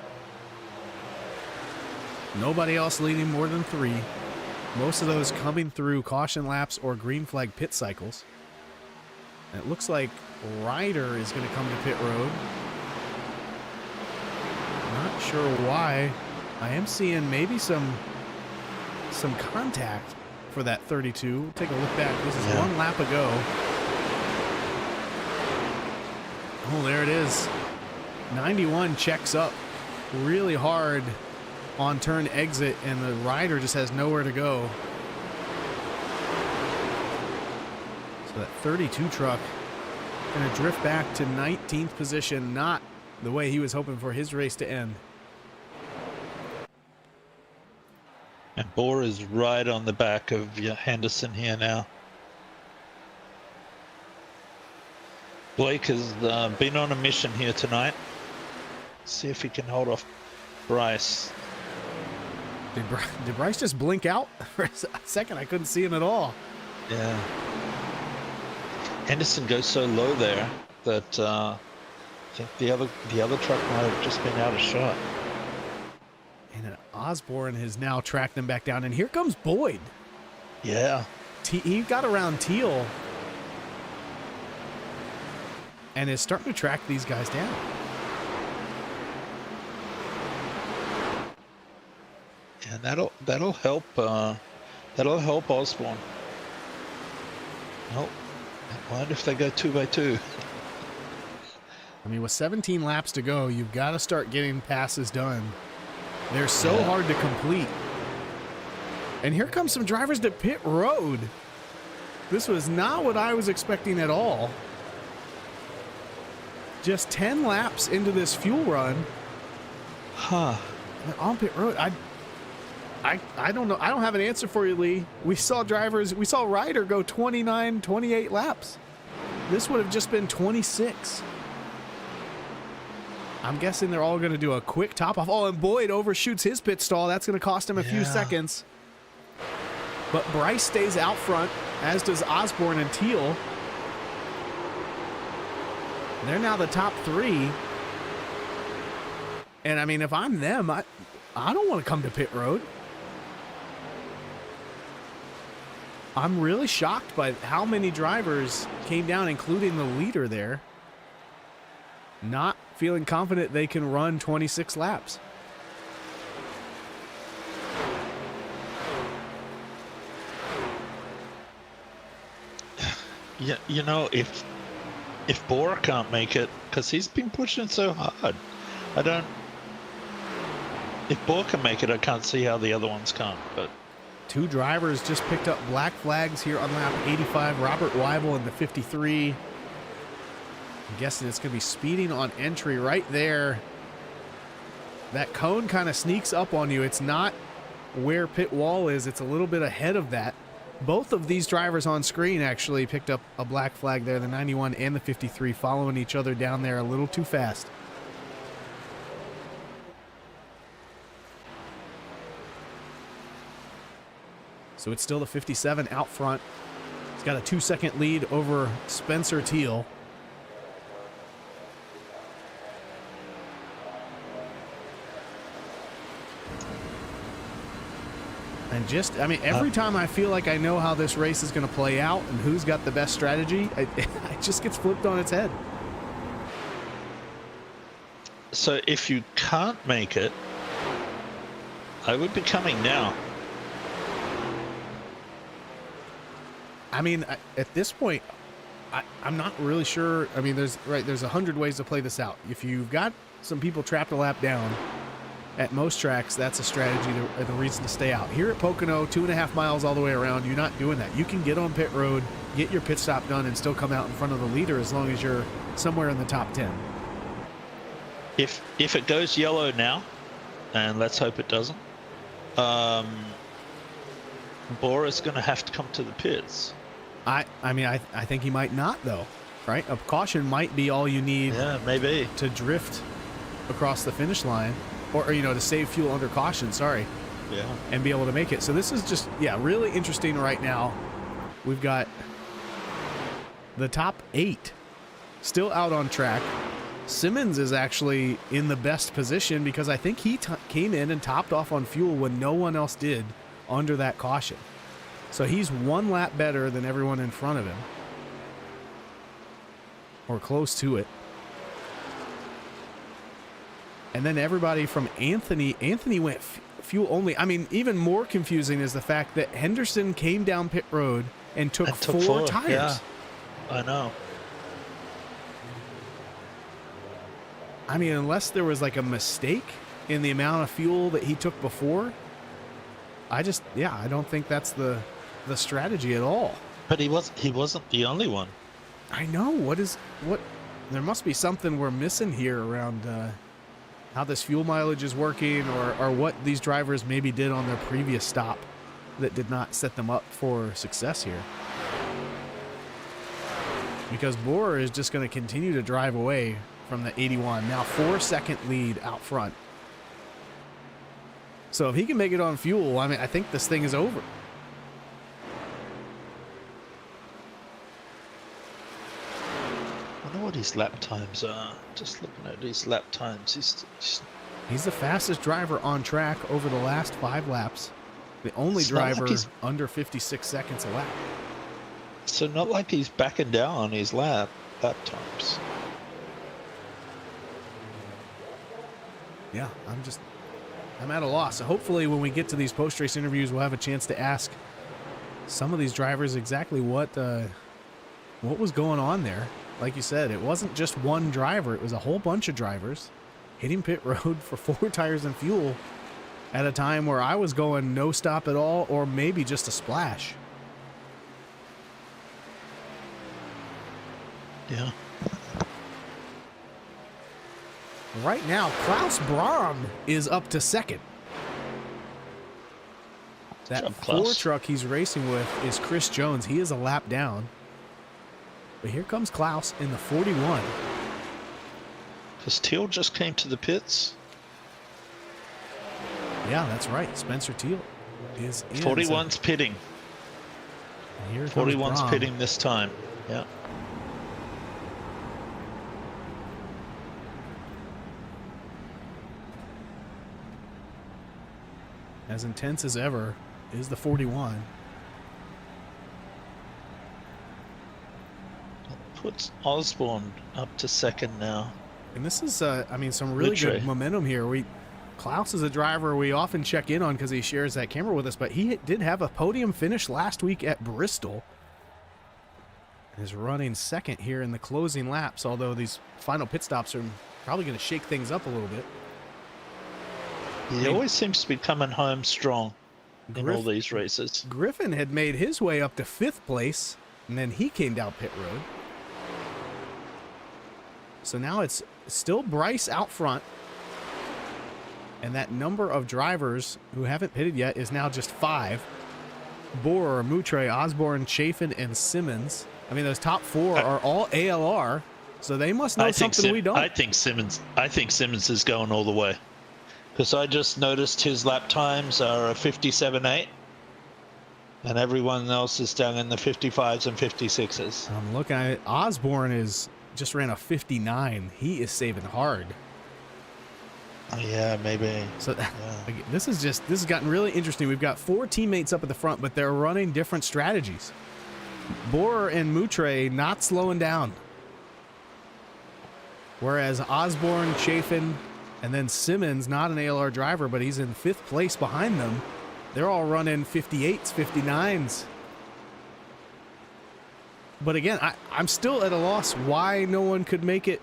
Nobody else leading more than 3. Most of those coming through caution laps or green flag pit cycles. And it looks like Ryder is going to come to pit road. Not sure why. I am seeing maybe some contact for that 32. We'll take a look back. This is one lap ago. Oh, there it is. 91 checks up really hard on turn exit, and the rider just has nowhere to go. So that 32 truck going to drift back to 19th position, not the way he was hoping for his race to end. And Bohr is right on the back of Henderson here now. Blake has been on a mission here tonight. See if he can hold off Bryce. Did Bryce just blink out for a second? I couldn't see him at all. Yeah. Henderson goes so low there that I think the other truck might have just been out of shot. And Osborne has now tracked them back down. And here comes Boyd. Yeah. He got around Teal and is starting to track these guys down. And that'll help Osborne. Oh, I wonder if they go 2x2. I mean, with 17 laps to go, you've got to start getting passes done. They're so hard to complete. And here comes some drivers to pit road. This was not what I was expecting at all. Just 10 laps into this fuel run. Huh. On pit road. I don't know. I don't have an answer for you, Lee. We saw Ryder go 29, 28 laps. This would have just been 26. I'm guessing they're all going to do a quick top off. Oh, and Boyd overshoots his pit stall. That's going to cost him a few seconds. But Bryce stays out front, as does Osborne and Teal. They're now the top 3. And I mean, if I'm them, I don't want to come to pit road. I'm really shocked by how many drivers came down, including the leader there, not feeling confident they can run 26 laps. Yeah, you know, if Bohr can't make it, because he's been pushing so hard, if Bohr can make it, I can't see how the other ones can't. But 2 drivers just picked up black flags here on lap 85. Robert Wivell in the 53. I'm guessing it's going to be speeding on entry right there. That cone kind of sneaks up on you. It's not where pit wall is. It's a little bit ahead of that. Both of these drivers on screen actually picked up a black flag there, the 91 and the 53, following each other down there a little too fast. So it's still the 57 out front. He's got a 2-second lead over Spencer Teal. And just, I mean, every time I feel like I know how this race is going to play out and who's got the best strategy, it just gets flipped on its head. So if you can't make it, I would be coming now. I mean, at this point, I'm not really sure. I mean, there's 100 ways to play this out. If you've got some people trapped a lap down, at most tracks, that's a strategy, the reason to stay out. Here at Pocono, 2.5 miles all the way around, you're not doing that. You can get on pit road, get your pit stop done, and still come out in front of the leader as long as you're somewhere in the top 10. If it goes yellow now, and let's hope it doesn't, Bora's going to have to come to the pits. I mean, I think he might not, though, right? A caution might be all you need. Yeah, maybe. To drift across the finish line, or to save fuel under caution, sorry. Yeah. And be able to make it. So this is just, really interesting right now. We've got the top 8 still out on track. Simmons is actually in the best position because I think he came in and topped off on fuel when no one else did under that caution. So he's 1 lap better than everyone in front of him. Or close to it. And then everybody from Anthony went fuel only. I mean, even more confusing is the fact that Henderson came down pit road and took 4 tires. Yeah, I know. I mean, unless there was like a mistake in the amount of fuel that he took before, I don't think that's the strategy at all. But he wasn't the only one. I know. There must be something we're missing here around how this fuel mileage is working, or what these drivers maybe did on their previous stop that did not set them up for success here. Because Bora is just going to continue to drive away from the 81. Now 4-second lead out front. So if he can make it on fuel, I mean, I think this thing is over. I wonder what his lap times are. Just looking at his lap times, He's the fastest driver on track over the last 5 laps. The only driver under 56 seconds a lap. So not like he's backing down on his lap times. Yeah, I'm at a loss. So hopefully when we get to these post-race interviews, we'll have a chance to ask some of these drivers exactly what was going on there. Like you said, it wasn't just one driver. It was a whole bunch of drivers hitting pit road for 4 tires and fuel at a time where I was going no stop at all, or maybe just a splash. Yeah. Right now, Klaus Braun is up to 2nd. That 4 truck he's racing with is Chris Jones. He is a lap down. But here comes Klaus in the 41. Because Teal just came to the pits. Yeah, that's right. Spencer Teal is in. 41's pitting. And here comes 41's Braun. pitting this time. Yeah. As intense as ever is the 41. Puts Osborne up to 2nd now. And this is, some really good momentum here. Klaus is a driver we often check in on because he shares that camera with us, but he did have a podium finish last week at Bristol. Is running 2nd here in the closing laps, although these final pit stops are probably going to shake things up a little bit. He always seems to be coming home strong in all these races. Griffin had made his way up to 5th place, and then he came down pit road. So now it's still Bryce out front. And that number of drivers who haven't pitted yet is now just 5. Borer, Moutre, Osborne, Chafin, and Simmons. I mean, those top 4 are all ALR, so they must know something we don't. I think Simmons is going all the way. Because I just noticed his lap times are a 57.8. And everyone else is down in the 55s and 56s. I'm looking at it. Osborne just ran a 59. He is saving hard. Oh, yeah, maybe. So Yeah. again, this has gotten really interesting. We've got 4 teammates up at the front, but they're running different strategies. Borer and Moutre not slowing down. Whereas Osborne, Chafin, and then Simmons, not an ALR driver, but he's in 5th place behind them. They're all running 58s, 59s. But again, I'm still at a loss why no one could make it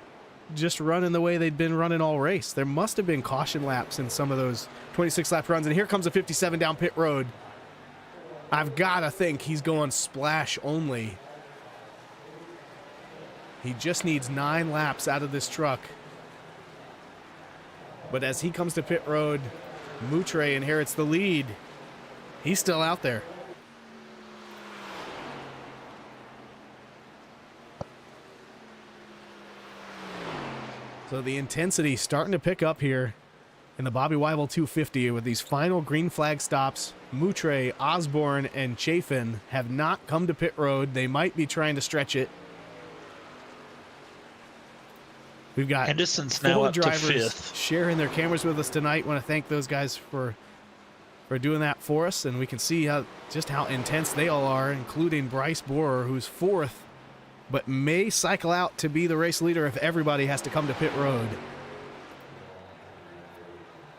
just running the way they'd been running all race. There must have been caution laps in some of those 26-lap runs. And here comes a 57 down pit road. I've got to think he's going splash only. He just needs 9 laps out of this truck. But as he comes to pit road, Moutre inherits the lead. He's still out there. So the intensity starting to pick up here in the Bobby Wivell 250 with these final green flag stops. Moutre, Osborne, and Chafin have not come to pit road. They might be trying to stretch it. We've got Henderson's now 4 up to drivers 5th. sharing their cameras with us tonight. Want to thank those guys for doing that for us, and we can see just how intense they all are, including Bryce Borer, who's 4th, but may cycle out to be the race leader if everybody has to come to pit road.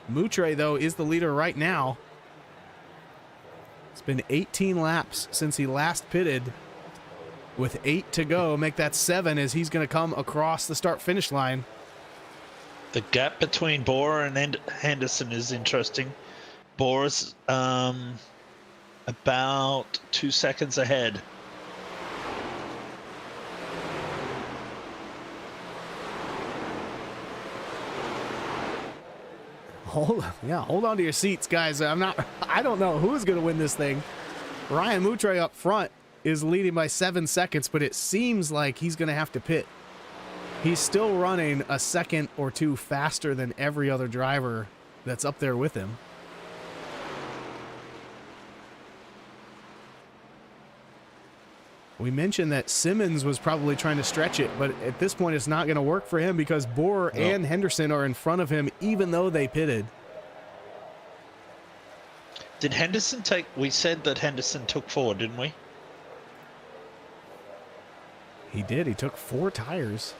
Moutre, though, is the leader right now. It's been 18 laps since he last pitted. With 8 to go, make that 7 as he's going to come across the start-finish line. The gap between Borer and Henderson is interesting. Borer's about 2 seconds ahead. Hold on to your seats, guys. I don't know who's going to win this thing. Ryan Moutre up front is leading by 7 seconds, but it seems like he's going to have to pit. He's still running a second or 2 faster than every other driver that's up there with him. We mentioned that Simmons was probably trying to stretch it, but at this point it's not going to work for him because Borer and Henderson are in front of him even though they pitted. Did Henderson take... We said that Henderson took 4, didn't we? He did. He took 4 tires.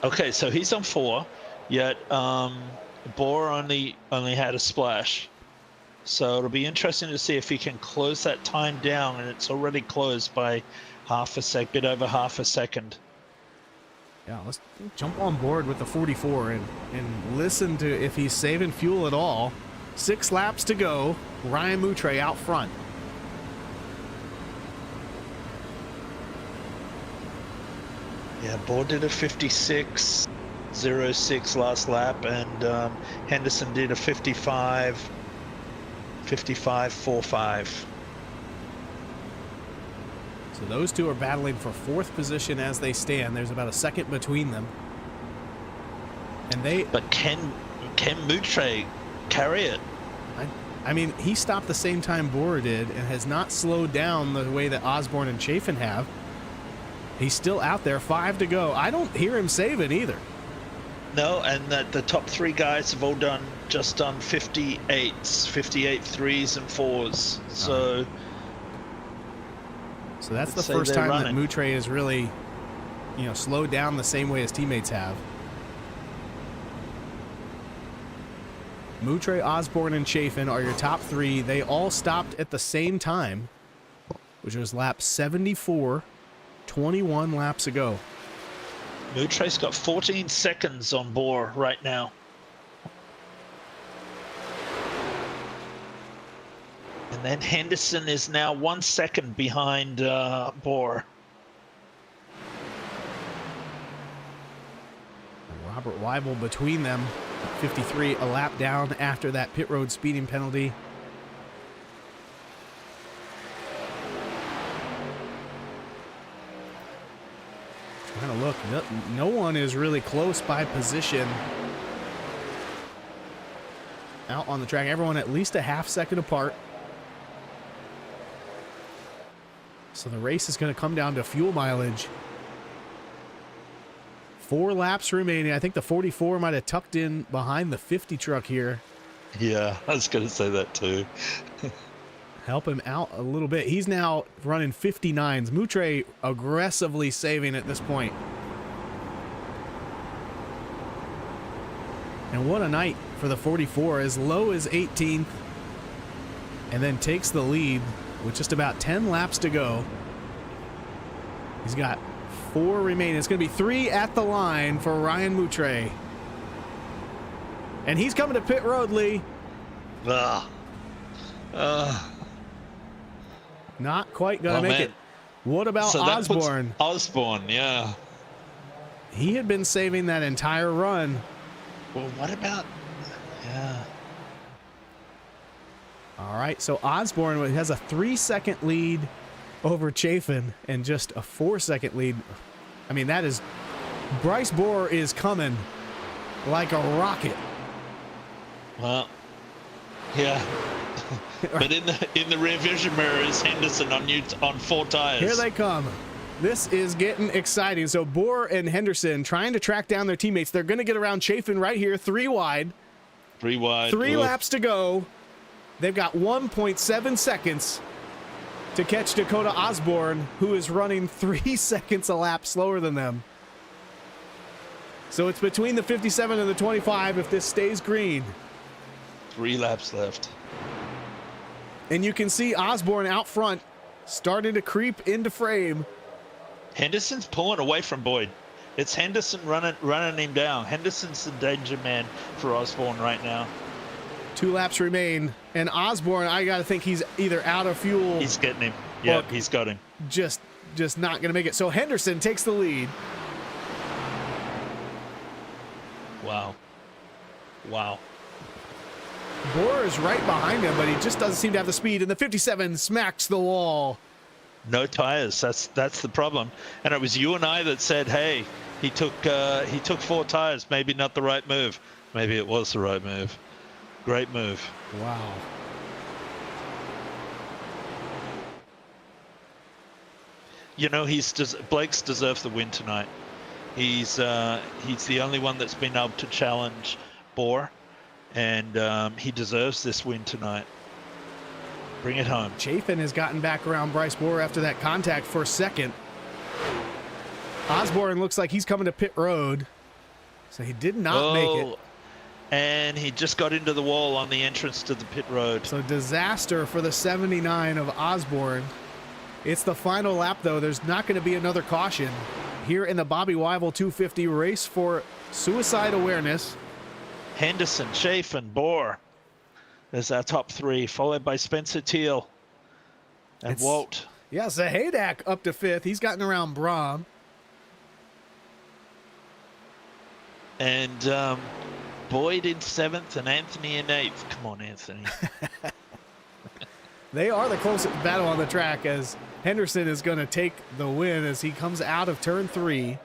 Okay, so he's on 4, yet Borer only had a splash. So it'll be interesting to see if he can close that time down, and it's already closed by bit over half a second. Yeah, let's jump on board with the 44 and listen to if he's saving fuel at all. 6 laps to go. Ryan Moutre out front. Yeah, Borer did a 56.06 last lap, and Henderson did a 55.45. So those two are battling for 4th position as they stand. There's about a second between them. And But can Moutre carry it? I mean, he stopped the same time Borer did and has not slowed down the way that Osborne and Chafin have. He's still out there, 5 to go. I don't hear him saving either. No, and the top 3 guys have all just done 58s, 58 3s and 4s. So that's the first time that Moutre has really, slowed down the same way his teammates have. Moutre, Osborne, and Chafin are your top 3. They all stopped at the same time, which was lap 74, 21 laps ago. Moutre's got 14 seconds on Borer right now. And then Henderson is now 1 second behind Borer. Robert Wivell between them, 53, a lap down after that pit road speeding penalty. Trying to look, no one is really close by position out on the track. Everyone at least a half second apart. So the race is going to come down to fuel mileage. 4 laps remaining. I think the 44 might have tucked in behind the 50 truck here. Yeah, I was going to say that too. Help him out a little bit. He's now running 59s. Moutre aggressively saving at this point. And what a night for the 44, as low as 18th, and then takes the lead with just about 10 laps to go. He's got 4 remaining. It's going to be 3 at the line for Ryan Moutre. And he's coming to pit road, Lee. Not quite going to make it. What about Osborne? Osborne, yeah. He had been saving that entire run. Well, what about... Yeah. All right, so Osborne has a 3-second lead over Chafin and just a 4-second lead. I mean, that is... Bryce Bohr is coming like a rocket. Well, yeah. But in the rear vision mirror is Henderson on 4 tires. Here they come. This is getting exciting. So Bohr and Henderson trying to track down their teammates. They're going to get around Chafin right here, 3 wide. 3 wide. 3 laps to go. They've got 1.7 seconds to catch Dakota Osborne, who is running 3 seconds a lap slower than them. So it's between the 57 and the 25 if this stays green. 3 laps left. And you can see Osborne out front starting to creep into frame. Henderson's pulling away from Boyd. It's Henderson running him down. Henderson's the danger man for Osborne right now. 2 laps remain. And Osborne, I got to think he's either out of fuel. He's getting him. Yeah, he's got him. Just not going to make it. So Henderson takes the lead. Wow. Wow. Bohr is right behind him, but he just doesn't seem to have the speed. And the 57 smacks the wall. No tires. That's the problem. And it was you and I that said, "Hey, he took 4 tires. Maybe not the right move. Maybe it was the right move. Great move." Wow. You know, Blake's deserved the win tonight. He's the only one that's been able to challenge Bohr, and he deserves this win tonight. Bring it home. Chafin has gotten back around Bryce Bohr after that contact for a second. Osborne looks like he's coming to pit road, so he did not make it. And he just got into the wall on the entrance to the pit road. So disaster for the 79 of Osborne. It's the final lap, though. There's not going to be another caution here in the Bobby Wivell 250 race for suicide awareness. Henderson, Chafin, Bohr. There's our top 3, followed by Spencer Teal and Walt. Yeah, Zahadak up to 5th. He's gotten around Brahm. And Boyd in 7th and Anthony in 8th. Come on, Anthony. They are the closest battle on the track, as Henderson is going to take the win as he comes out of turn 3.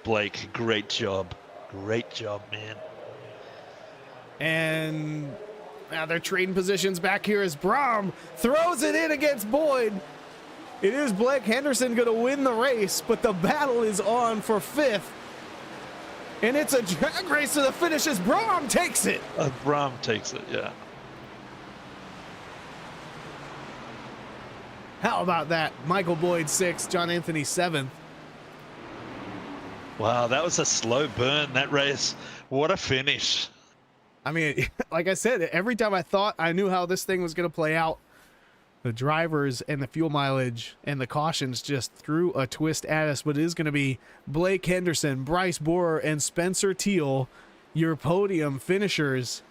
Blake, great job. Great job, man. And now they're trading positions back here as Brahm throws it in against Boyd. It is Blake Henderson going to win the race, but the battle is on for 5th. And it's a drag race to the finish as Brahm takes it. Brahm takes it, yeah. How about that? Michael Boyd 6th, John Anthony 7th. Wow, that was a slow burn, that race. What a finish. I mean, like I said, every time I thought I knew how this thing was going to play out, the drivers and the fuel mileage and the cautions just threw a twist at us. But it is going to be Blake Henderson, Bryce Bohr, and Spencer Teal, your podium finishers.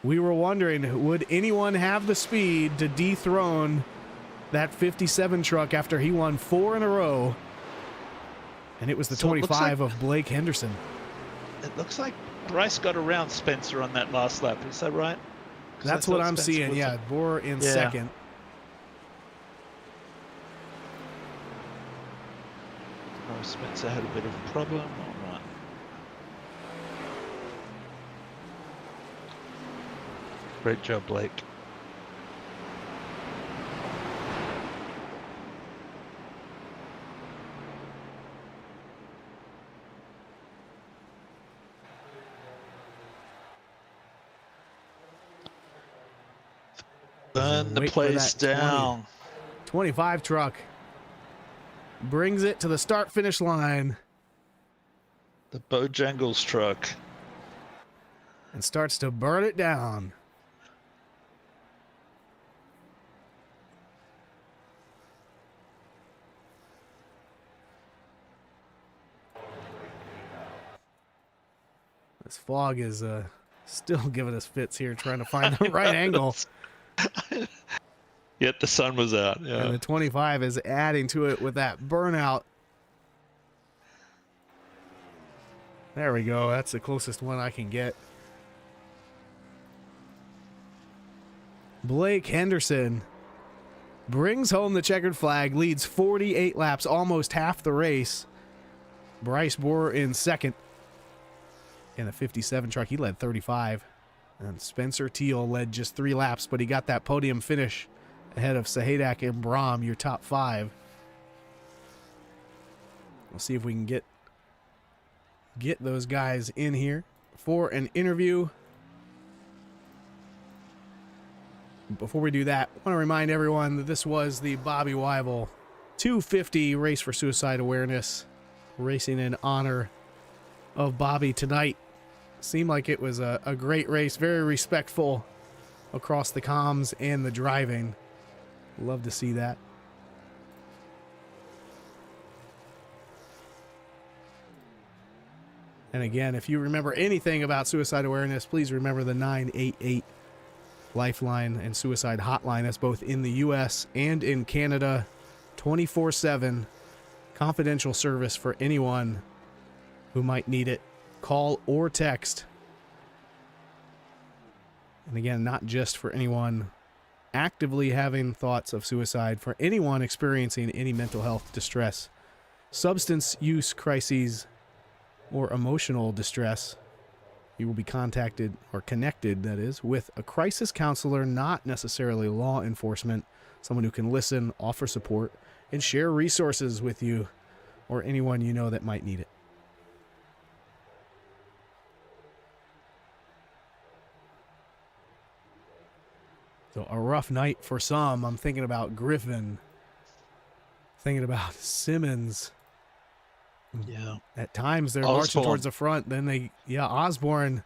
We were wondering, would anyone have the speed to dethrone that 57 truck after he won 4 in a row? And it was the 25 of Blake Henderson. It looks like Bryce got around Spencer on that last lap. Is that right? That's what I'm seeing. Yeah, Bohr in second. Oh, Spencer had a bit of a problem. All right. Great job, Blake. Burn the wait for place that 20. down. 25 truck brings it to the start-finish line The Bojangles truck. and starts to burn it down. This fog is still giving us fits here, trying to find the right angle. Yet the sun was out. Yeah. And the 25 is adding to it with that burnout. There we go. That's the closest one I can get. Blake Henderson brings home the checkered flag, leads 48 laps, almost half the race. Bryce Bohr in second. In the 57 truck, he led 35. And Spencer Teal led just 3 laps, but he got that podium finish ahead of Sahadak and Brahm, your top 5. We'll see if we can get those guys in here for an interview. Before we do that, I want to remind everyone that this was the Bobby Wivell 250 Race for Suicide Awareness, racing in honor of Bobby tonight. Seemed like it was a great race, very respectful across the comms and the driving. Love to see that. And again, if you remember anything about suicide awareness, please remember the 988 Lifeline and Suicide Hotline. That's both in the U.S. and in Canada. 24/7 confidential service for anyone who might need it. Call or text. And again, not just for anyone actively having thoughts of suicide, for anyone experiencing any mental health distress, substance use crises, or emotional distress. You will be contacted or connected, that is, with a crisis counselor, not necessarily law enforcement, someone who can listen, offer support, and share resources with you or anyone you know that might need it. So a rough night for some. I'm thinking about Griffin, thinking about Simmons. Yeah. At times they're Osborne. marching towards the front. Then Osborne.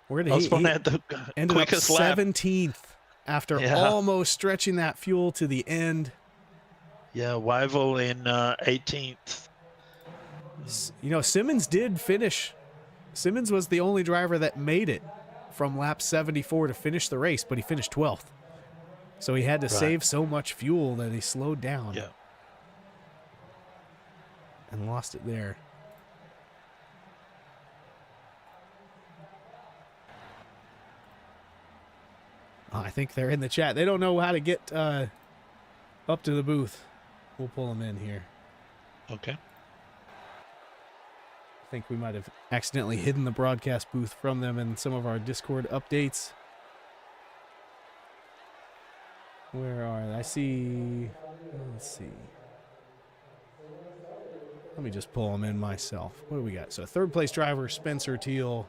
Where did Osborne he had the ended up quickest lap. 17th after Yeah. almost stretching that fuel to the end. Yeah, Wivell in 18th. You know, Simmons did finish. Simmons was the only driver that made it from lap 74 to finish the race, but he finished 12th. So he had to save so much fuel that he slowed down. Yeah. And lost it there. I think they're in the chat. They don't know how to get up to the booth. We'll pull them in here. Okay. I think we might have accidentally hidden the broadcast booth from them in some of our Discord updates. Where are they? I see. Let's see. Let me just pull them in myself. What do we got? So third place driver, Spencer Teal.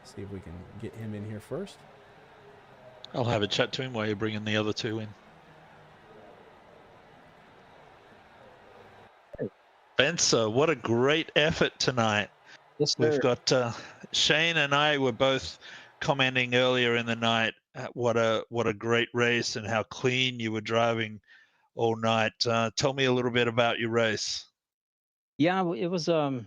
See if we can get him in here first. I'll have a chat to him while you're bringing the other two in. Spencer, what a great effort tonight. Yes, sir. We've got Shane and I were both commenting earlier in the night what a great race and how clean you were driving all night. Tell me a little bit about your race. Yeah, it was kind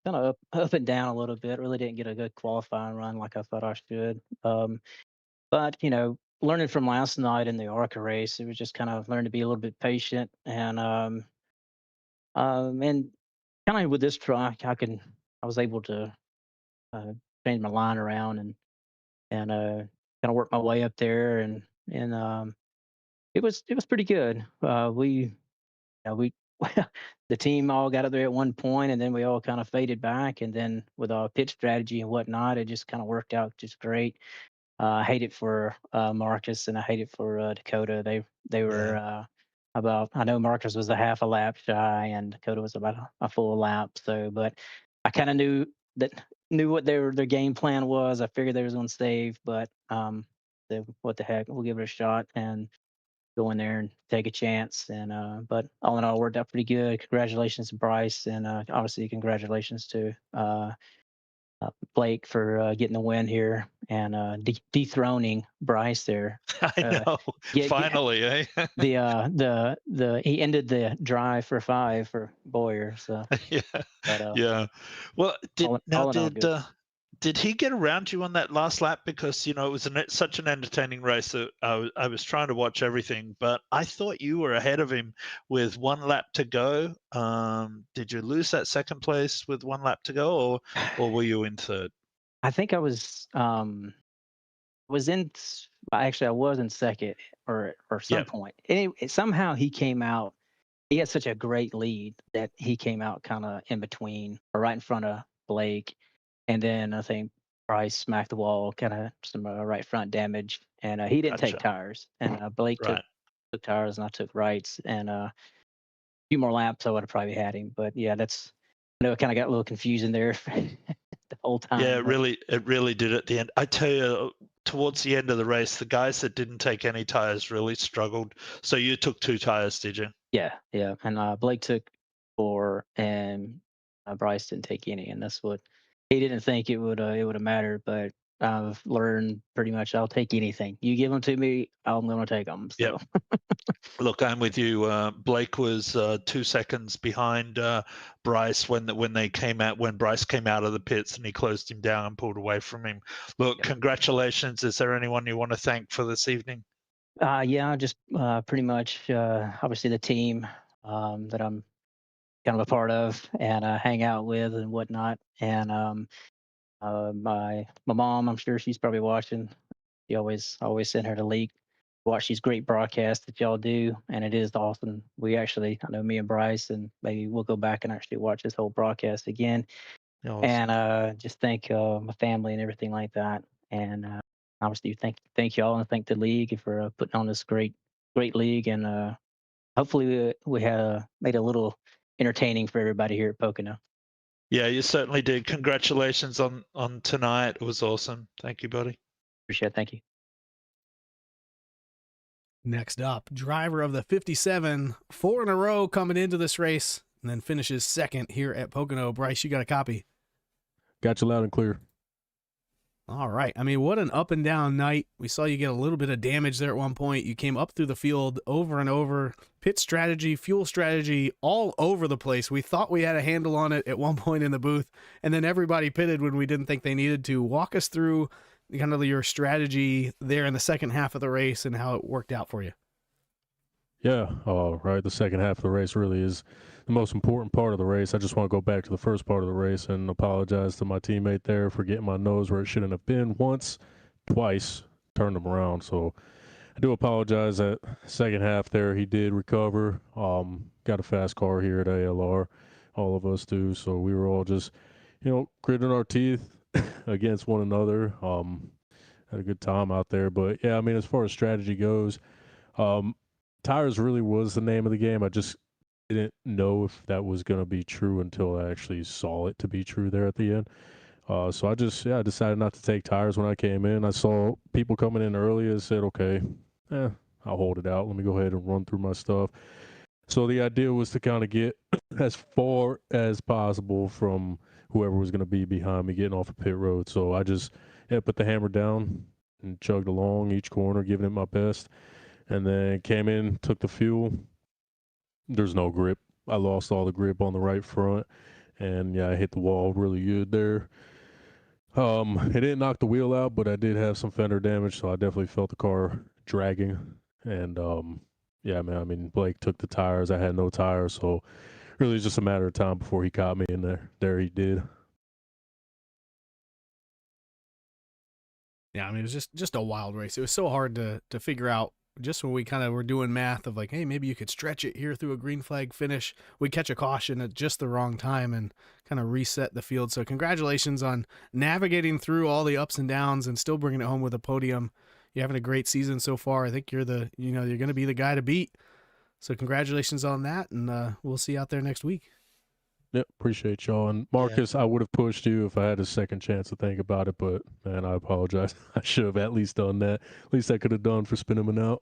of up and down a little bit. Really didn't get a good qualifying run like I thought I should. But you know, learning from last night in the ARCA race, it was just kind of learn to be a little bit patient and kind of with this truck, I was able to change my line around and kind of work my way up there and it was pretty good. We the team all got up there at one point, and then we all kind of faded back. And then with our pitch strategy and whatnot, it just kind of worked out just great. I hate it for Marcus, and I hate it for Dakota. They were about. I know Marcus was a half a lap shy, and Dakota was about a full lap. So, but I kind of knew what their game plan was. I figured they was going to save, but said, "What the heck? We'll give it a shot and go in there and take a chance." And but all in all, it worked out pretty good. Congratulations to Bryce, and obviously congratulations to Blake for getting the win here and dethroning Bryce there. I Uh, know. get Finally, eh? the he ended the drive for 5 for Boyer. So, Yeah, but yeah. Well, all in all, good. did he get around you on that last lap? Because it was such an entertaining race that I was trying to watch everything, but I thought you were ahead of him with 1 lap to go. Did you lose that second place with 1 lap to go, or were you in third? I think I was in. Actually, I was in second or some Yeah, point. Anyway, somehow he came out. He had such a great lead that he came out kind of in between or right in front of Blake, and then I think Bryce smacked the wall, kind of some right front damage, and he didn't take gotcha. tires, and Blake Right. took tires, and I took rights, and a few more laps I would have probably had him, but yeah, that's I know it kind of got a little confusing there the whole Yeah, time, but it really did at the end. I tell you, towards the end of the race, the guys that didn't take any tires really struggled. So you took 2 tires, did you? yeah, and Blake took 4, and Bryce didn't take any, and that's what he didn't think it would have mattered, but I've learned pretty much I'll take anything. You give them to me, I'm going to take them. Yep. So Look, I'm with you. Blake was 2 seconds behind Bryce when Bryce came out of the pits and he closed him down and pulled away from him. Look, yep. congratulations. Is there anyone you want to thank for this evening? Yeah, just pretty much obviously the team that I'm kind of a part of and hang out with and whatnot, and my mom, I'm sure she's probably watching. She always send her the link. Watch these great broadcasts that y'all do, and it is awesome. I know me and Bryce, and maybe we'll go back and actually watch this whole broadcast again, Awesome. and just thank my family and everything like that. And obviously, thank y'all and thank the league for putting on this great league, and hopefully we had made a little entertaining for everybody here at Pocono. Yeah, you certainly did. Congratulations on tonight. It was awesome. Thank you, buddy. Appreciate it. Thank you. Next up, driver of the 57, 4 in a row coming into this race, and then finishes second here at Pocono. Bryce, you got a copy? Got you loud and clear. All right. I mean, what an up and down night. We saw you get a little bit of damage there at one point. You came up through the field over and over. Pit strategy, fuel strategy, all over the place. We thought we had a handle on it at one point in the booth, and then everybody pitted when we didn't think they needed to. Walk us through kind of your strategy there in the second half of the race and how it worked out for you. Yeah, right. The second half of the race really is the most important part of the race. I just want to go back to the first part of the race and apologize to my teammate there for getting my nose where it shouldn't have been once, twice, turned him around. So I do apologize. That second half there, he did recover. Got a fast car here at ALR. All of us do. So we were all just, gritting our teeth against one another. Had a good time out there. But yeah, I mean, as far as strategy goes, tires really was the name of the game. I just didn't know if that was going to be true until I actually saw it to be true there at the end. So I decided not to take tires when I came in. I saw people coming in early and said, okay, I'll hold it out. Let me go ahead and run through my stuff. So the idea was to kind of get as far as possible from whoever was going to be behind me getting off a pit road. So I just put the hammer down and chugged along each corner, giving it my best. And then came in, took the fuel. There's no grip. I lost all the grip on the right front. And yeah, I hit the wall really good there. It didn't knock the wheel out, but I did have some fender damage, so I definitely felt the car dragging. And yeah, man, I mean, Blake took the tires. I had no tires, so really it's just a matter of time before he caught me in there. There he did. Yeah, I mean, it was just a wild race. It was so hard to figure out. Just when we kind of were doing math of like, hey, maybe you could stretch it here through a green flag finish, we catch a caution at just the wrong time and kind of reset the field. So congratulations on navigating through all the ups and downs and still bringing it home with a podium. You're having a great season so far. I think you're you're going to be the guy to beat. So congratulations on that, and we'll see you out there next week. Yep, appreciate y'all. And Marcus, I would have pushed you if I had a second chance to think about it, but man, I apologize. I should have at least done that. At least I could have done for spinning him out.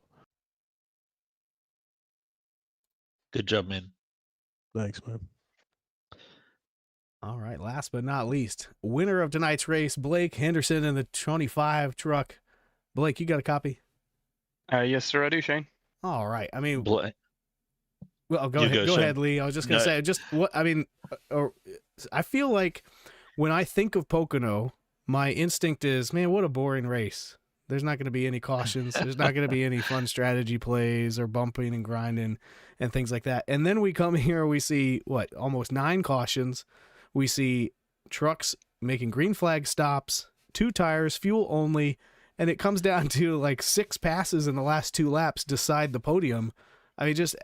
Good job, man. Thanks, man. All right, last but not least, winner of tonight's race, Blake Henderson in the 25 truck. Blake, you got a copy? Yes, sir, I do, Shane. All right. I mean, Bla- well, go You ahead. go, Go Shane. ahead, Lee. I was just gonna No. say, just what I mean. I feel like when I think of Pocono, my instinct is, man, what a boring race. There's not going to be any cautions. There's not going to be any fun strategy plays or bumping and grinding and things like that. And then we come here, we see what, almost 9 cautions. We see trucks making green flag stops, 2 tires, fuel only, and it comes down to like 6 passes in the last 2 laps decide the podium. I mean, just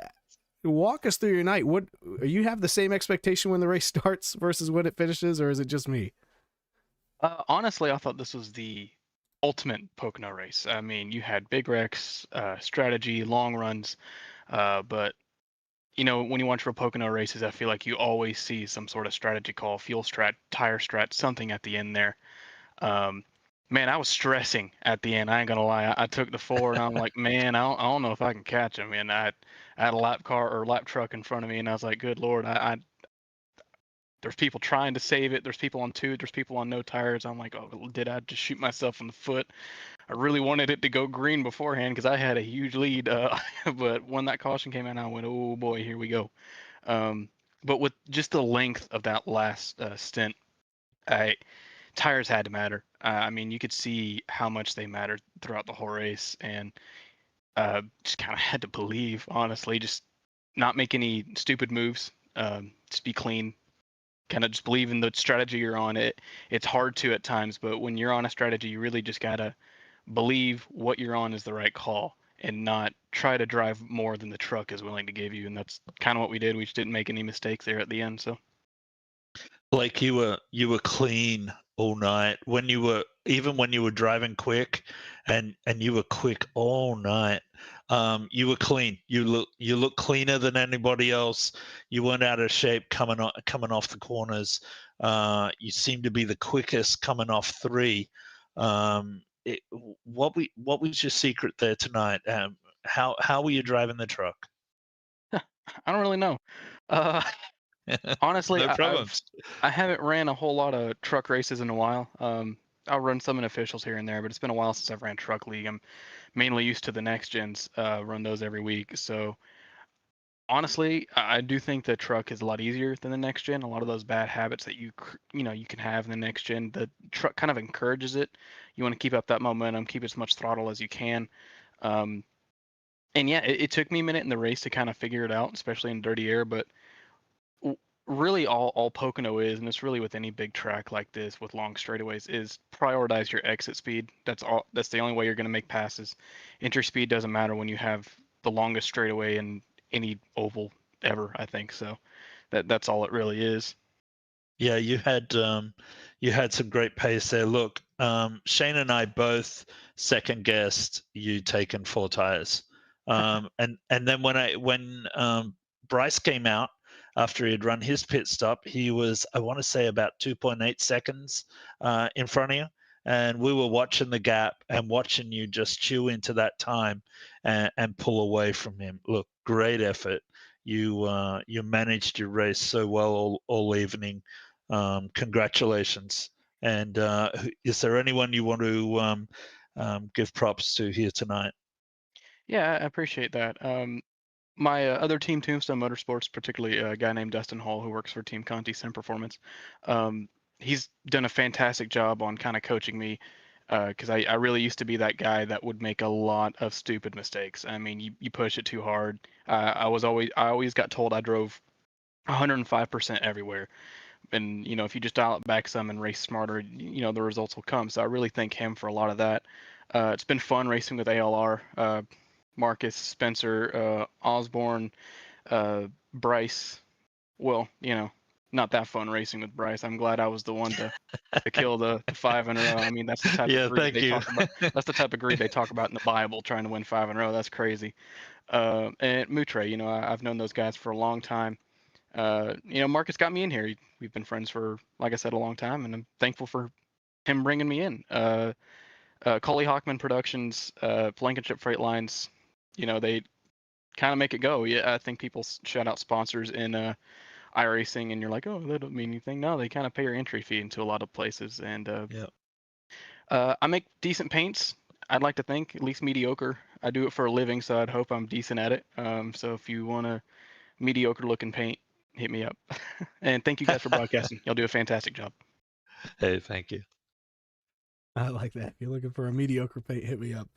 walk us through your night. What, you have the same expectation when the race starts versus when it finishes, or is it just me? Honestly, I thought this was the ultimate Pocono race. I mean, you had big wrecks, strategy, long runs, but you know, when you watch real Pocono races, I feel like you always see some sort of strategy call, fuel strat, tire strat, something at the end there. Man, I was stressing at the end. I ain't gonna lie. I took the 4, and I'm like, man, I don't know if I can catch him. And I had a lap car or lap truck in front of me, and I was like, good lord, there's people trying to save it. There's people on 2. There's people on no tires. I'm like, oh, did I just shoot myself in the foot? I really wanted it to go green beforehand because I had a huge lead. But when that caution came out, I went, oh boy, here we go. But with just the length of that last stint, tires had to matter. I mean, you could see how much they mattered throughout the whole race, and just kind of had to believe, honestly, just not make any stupid moves. Just be clean. Kind of just believe in the strategy you're on. It's hard to at times, but when you're on a strategy, you really just gotta believe what you're on is the right call and not try to drive more than the truck is willing to give you. And that's kind of what we did. We just didn't make any mistakes there at the end. So Like you were clean all night when you were driving quick, and you were quick all night. You were clean. You look cleaner than anybody else. You weren't out of shape coming off the corners. You seem to be the quickest coming off 3. What was your secret there tonight? How were you driving the truck? I don't really know. Honestly, No problems. I haven't ran a whole lot of truck races in a while. I'll run some in officials here and there, but it's been a while since I've ran truck league. I'm mainly used to the next gens, run those every week. So honestly, I do think the truck is a lot easier than the next gen. A lot of those bad habits that you can have in the next gen, the truck kind of encourages it. You want to keep up that momentum, keep as much throttle as you can. And yeah, it took me a minute in the race to kind of figure it out, especially in dirty air. But really, all Pocono is, and it's really with any big track like this with long straightaways, is prioritize your exit speed. That's all. That's the only way you're going to make passes. Entry speed doesn't matter when you have the longest straightaway in any oval ever, I think. So that's all it really is. Yeah, you had some great pace there. Look, Shane and I both second guessed you taking 4 tires, and then when Bryce came out after he had run his pit stop, he was, I want to say, about 2.8 seconds in front of you, and we were watching the gap and watching you just chew into that time and pull away from him. Look, great effort. You managed your race so well all evening. Congratulations. And is there anyone you want to give props to here tonight? Yeah, I appreciate that. My other team, Tombstone Motorsports, particularly a guy named Dustin Hall who works for Team Conti Sim Performance, he's done a fantastic job on kind of coaching me because I really used to be that guy that would make a lot of stupid mistakes. I mean, you push it too hard. I always got told I drove 105% everywhere. And if you just dial it back some and race smarter, the results will come. So I really thank him for a lot of that. It's been fun racing with ALR, Marcus, Spencer, Osborne, Bryce. Well, not that fun racing with Bryce. I'm glad I was the one to kill the 5 in a row. I mean, that's the type Yeah, of greed thank they you. talk about. That's the type of greed they talk about in the Bible, trying to win 5 in a row. That's crazy. And Mutre, I've known those guys for a long time. Marcus got me in here. We've been friends for, like I said, a long time, and I'm thankful for him bringing me in. Cully Hockman Productions, Blankenship Freight Lines, they kind of make it go. Yeah, I think people shout out sponsors in iRacing, and you're like, oh, that don't mean anything. No, they kind of pay your entry fee into a lot of places, and I make decent paints. I'd like to think, at least mediocre. I do it for a living, so I'd hope I'm decent at it. So if you want a mediocre looking paint, hit me up. And thank you guys for broadcasting. Y'all do a fantastic job. Hey, thank you. I like that. If you're looking for a mediocre paint, hit me up.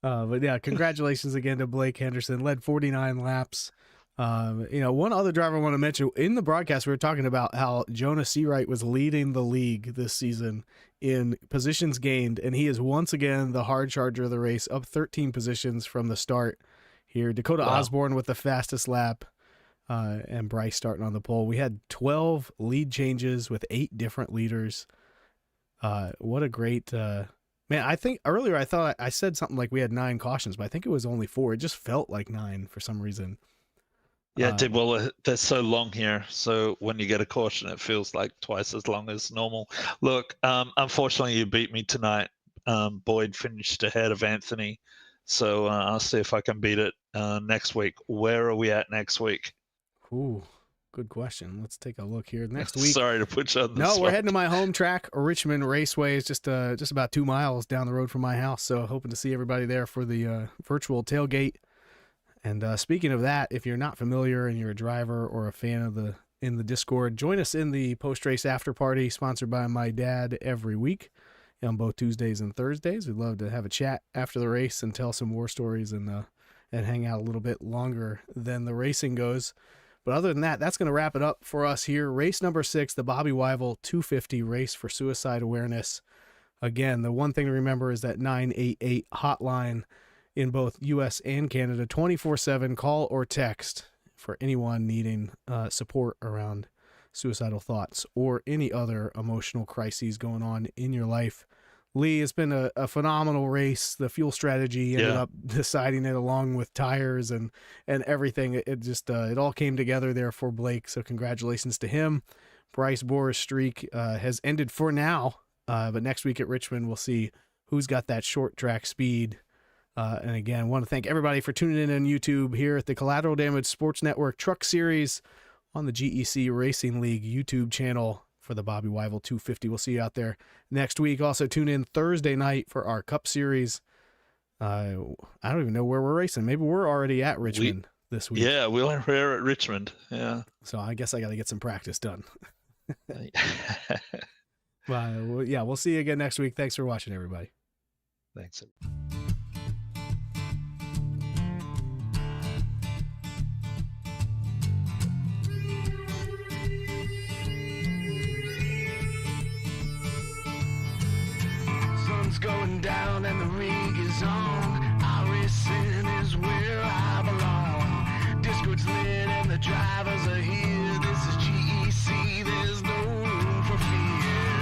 But yeah, congratulations again to Blake Henderson. Led 49 laps. One other driver I want to mention in the broadcast, we were talking about how Jonah Seawright was leading the league this season in positions gained, and he is once again the hard charger of the race, up 13 positions from the start here. Dakota Osborne with the fastest lap, and Bryce starting on the pole. We had 12 lead changes with 8 different leaders. What a great man. I think earlier I thought I said something like we had 9 cautions, but I think it was only 4. It just felt like 9 for some reason. Yeah, it did. Well, they're so long here, so when you get a caution, it feels like twice as long as normal. Look, unfortunately, you beat me tonight. Boyd finished ahead of Anthony, so I'll see if I can beat it next week. Where are we at next week? Ooh, good question. Let's take a look here. Next week. Sorry to put you on the No, spot. we're heading to my home track. Richmond Raceway is just about 2 miles down the road from my house, so hoping to see everybody there for the virtual tailgate. And speaking of that, if you're not familiar and you're a driver or a fan of in the Discord, join us in the post-race after party sponsored by my dad every week on both Tuesdays and Thursdays. We'd love to have a chat after the race and tell some war stories and hang out a little bit longer than the racing goes. But other than that, that's going to wrap it up for us here. Race number 6, the Bobby Wivell 250 race for suicide awareness. Again, the one thing to remember is that 988 hotline in both U.S. and Canada, 24/7, call or text for anyone needing support around suicidal thoughts or any other emotional crises going on in your life. Lee, it's been a phenomenal race. The fuel strategy ended up deciding it along with tires and everything. It just it all came together there for Blake, so congratulations to him. Bryce Boer's streak has ended for now, but next week at Richmond, we'll see who's got that short track speed. And again, I want to thank everybody for tuning in on YouTube here at the Collateral Damage Sports Network Truck Series on the GEC Racing League YouTube channel for the Bobby Wivell 250. We'll see you out there next week. Also tune in Thursday night for our Cup Series. I don't even know where we're racing. Maybe we're already at Richmond this week. Yeah, we're at Richmond. Yeah. So I guess I got to get some practice done. We'll see you again next week. Thanks for watching, everybody. Thanks. Sun's going down and the rig is on. iRacing is where I belong. Discord's lit and the drivers are here. This is GEC, there's no room for fear.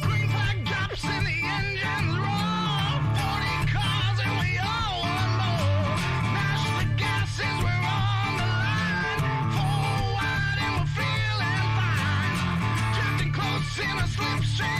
Green flag drops and the engines roar. 40 cars and we all want more. Mash the gases, we're on the line. 4 wide and we're feeling fine. Drifting close in a slipstream.